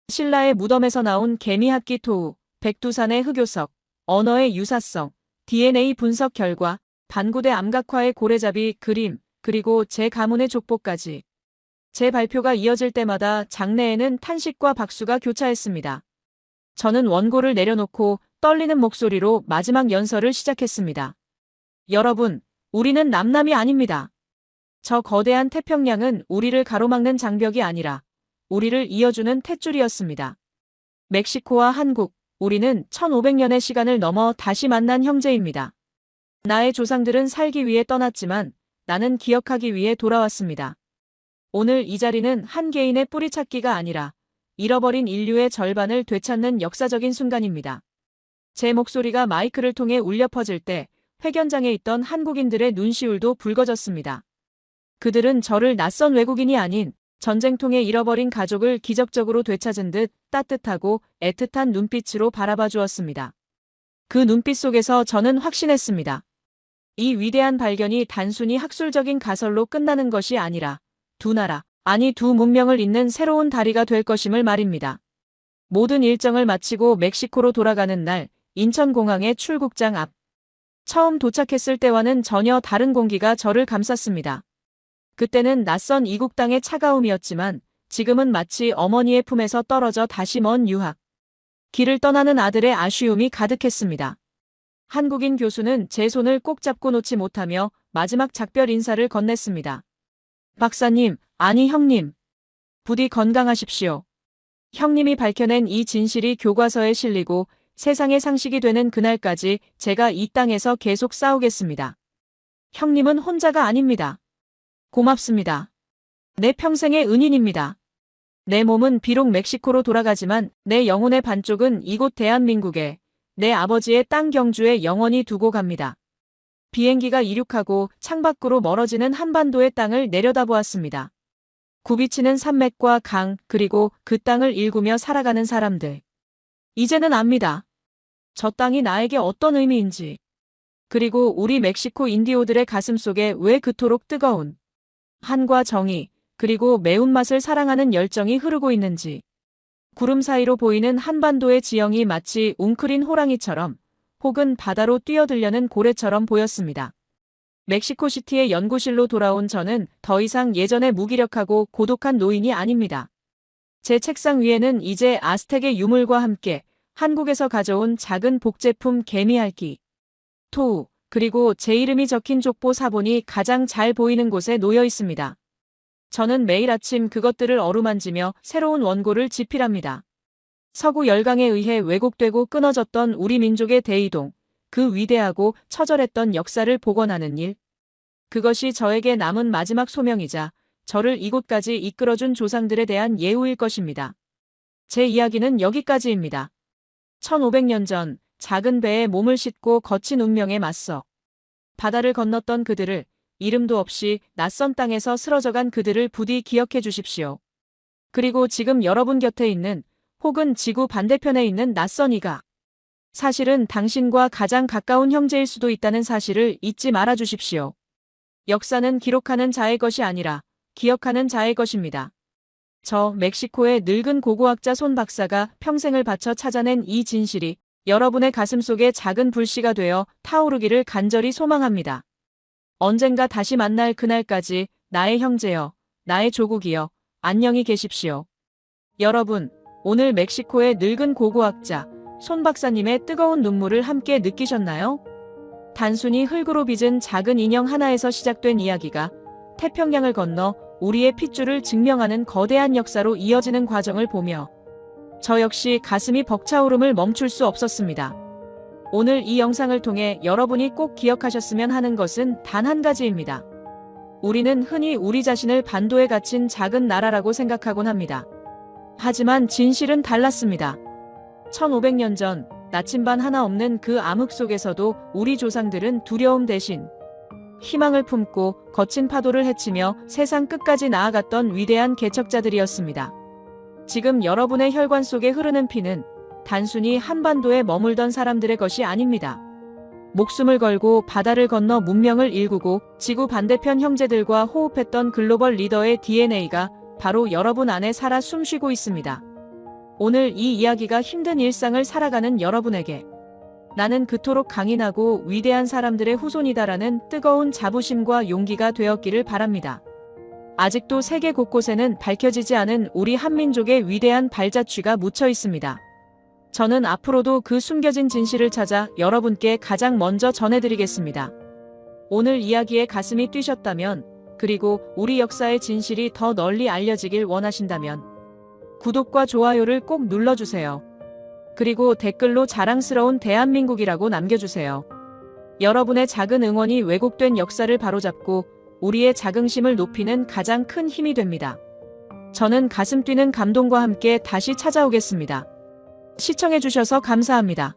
신라의 무덤에서 나온 개미학기 토우, 백두산의 흑요석, 언어의 유사성, DNA 분석 결과, 반고대 암각화의 고래잡이 그림, 그리고 제 가문의 족보까지. 제 발표가 이어질 때마다 장내에는 탄식과 박수가 교차했습니다. 저는 원고를 내려놓고 떨리는 목소리로 마지막 연설을 시작했습니다. 여러분, 우리는 남남이 아닙니다. 저 거대한 태평양은 우리를 가로막는 장벽이 아니라 우리를 이어주는 탯줄이었습니다. 멕시코와 한국, 우리는 1500년의 시간을 넘어 다시 만난 형제입니다. 나의 조상들은 살기 위해 떠났지만 나는 기억하기 위해 돌아왔습니다. 오늘 이 자리는 한 개인의 뿌리찾기가 아니라 잃어버린 인류의 절반을 되찾는 역사적인 순간입니다. 제 목소리가 마이크를 통해 울려 퍼질 때 회견장에 있던 한국인들의 눈시울도 붉어졌습니다. 그들은 저를 낯선 외국인이 아닌 전쟁통에 잃어버린 가족을 기적적으로 되찾은 듯 따뜻하고 애틋한 눈빛으로 바라봐 주었습니다. 그 눈빛 속에서 저는 확신했습니다. 이 위대한 발견이 단순히 학술적인 가설로 끝나는 것이 아니라 두 나라, 아니 두 문명을 잇는 새로운 다리가 될 것임을 말입니다. 모든 일정을 마치고 멕시코로 돌아가는 날, 인천공항의 출국장 앞. 처음 도착했을 때와는 전혀 다른 공기가 저를 감쌌습니다. 그때는 낯선 이국 땅의 차가움이었지만 지금은 마치 어머니의 품에서 떨어져 다시 먼 유학. 길을 떠나는 아들의 아쉬움이 가득했습니다. 한국인 교수는 제 손을 꼭 잡고 놓지 못하며 마지막 작별 인사를 건넸습니다. 박사님, 아니 형님. 부디 건강하십시오. 형님이 밝혀낸 이 진실이 교과서에 실리고 세상의 상식이 되는 그날까지 제가 이 땅에서 계속 싸우겠습니다. 형님은 혼자가 아닙니다. 고맙습니다. 내 평생의 은인입니다. 내 몸은 비록 멕시코로 돌아가지만 내 영혼의 반쪽은 이곳 대한민국에 내 아버지의 땅 경주에 영원히 두고 갑니다. 비행기가 이륙하고 창밖으로 멀어지는 한반도의 땅을 내려다보았습니다. 굽이치는 산맥과 강, 그리고 그 땅을 일구며 살아가는 사람들. 이제는 압니다. 저 땅이 나에게 어떤 의미인지. 그리고 우리 멕시코 인디오들의 가슴 속에 왜 그토록 뜨거운 한과 정의, 그리고 매운맛을 사랑하는 열정이 흐르고 있는지. 구름 사이로 보이는 한반도의 지형이 마치 웅크린 호랑이처럼 혹은 바다로 뛰어들려는 고래처럼 보였습니다. 멕시코시티의 연구실로 돌아온 저는 더 이상 예전의 무기력하고 고독한 노인이 아닙니다. 제 책상 위에는 이제 아스텍의 유물과 함께 한국에서 가져온 작은 복제품 개미핥기, 토우, 그리고 제 이름이 적힌 족보 사본이 가장 잘 보이는 곳에 놓여 있습니다. 저는 매일 아침 그것들을 어루만지며 새로운 원고를 집필합니다. 서구 열강에 의해 왜곡되고 끊어졌던 우리 민족의 대이동, 그 위대하고 처절했던 역사를 복원하는 일. 그것이 저에게 남은 마지막 소명이자 저를 이곳까지 이끌어준 조상들에 대한 예우일 것입니다. 제 이야기는 여기까지입니다. 1500년 전 작은 배에 몸을 싣고 거친 운명에 맞서 바다를 건넜던 그들을, 이름도 없이 낯선 땅에서 쓰러져간 그들을 부디 기억해 주십시오. 그리고 지금 여러분 곁에 있는 혹은 지구 반대편에 있는 낯선 이가 사실은 당신과 가장 가까운 형제일 수도 있다는 사실을 잊지 말아 주십시오. 역사는 기록하는 자의 것이 아니라 기억하는 자의 것입니다. 저 멕시코의 늙은 고고학자 손 박사가 평생을 바쳐 찾아낸 이 진실이 여러분의 가슴 속에 작은 불씨가 되어 타오르기를 간절히 소망합니다. 언젠가 다시 만날 그날까지 나의 형제여, 나의 조국이여, 안녕히 계십시오. 여러분, 오늘 멕시코의 늙은 고고학자 손 박사님의 뜨거운 눈물을 함께 느끼셨나요? 단순히 흙으로 빚은 작은 인형 하나에서 시작된 이야기가 태평양을 건너 우리의 핏줄을 증명하는 거대한 역사로 이어지는 과정을 보며 저 역시 가슴이 벅차오름을 멈출 수 없었습니다. 오늘 이 영상을 통해 여러분이 꼭 기억하셨으면 하는 것은 단 한 가지입니다. 우리는 흔히 우리 자신을 반도에 갇힌 작은 나라라고 생각하곤 합니다. 하지만 진실은 달랐습니다. 1500년 전 나침반 하나 없는 그 암흑 속에서도 우리 조상들은 두려움 대신 희망을 품고 거친 파도를 헤치며 세상 끝까지 나아갔던 위대한 개척자들이었습니다. 지금 여러분의 혈관 속에 흐르는 피는 단순히 한반도에 머물던 사람들의 것이 아닙니다. 목숨을 걸고 바다를 건너 문명을 일구고 지구 반대편 형제들과 호흡했던 글로벌 리더의 DNA가 바로 여러분 안에 살아 숨쉬고 있습니다. 오늘 이 이야기가 힘든 일상을 살아가는 여러분에게 나는 그토록 강인하고 위대한 사람들의 후손이다라는 뜨거운 자부심과 용기가 되었기를 바랍니다. 아직도 세계 곳곳에는 밝혀지지 않은 우리 한민족의 위대한 발자취가 묻혀 있습니다. 저는 앞으로도 그 숨겨진 진실을 찾아 여러분께 가장 먼저 전해드리겠습니다. 오늘 이야기에 가슴이 뛰셨다면, 그리고 우리 역사의 진실이 더 널리 알려지길 원하신다면 구독과 좋아요를 꼭 눌러주세요. 그리고 댓글로 자랑스러운 대한민국이라고 남겨주세요. 여러분의 작은 응원이 왜곡된 역사를 바로잡고 우리의 자긍심을 높이는 가장 큰 힘이 됩니다. 저는 가슴 뛰는 감동과 함께 다시 찾아오겠습니다. 시청해주셔서 감사합니다.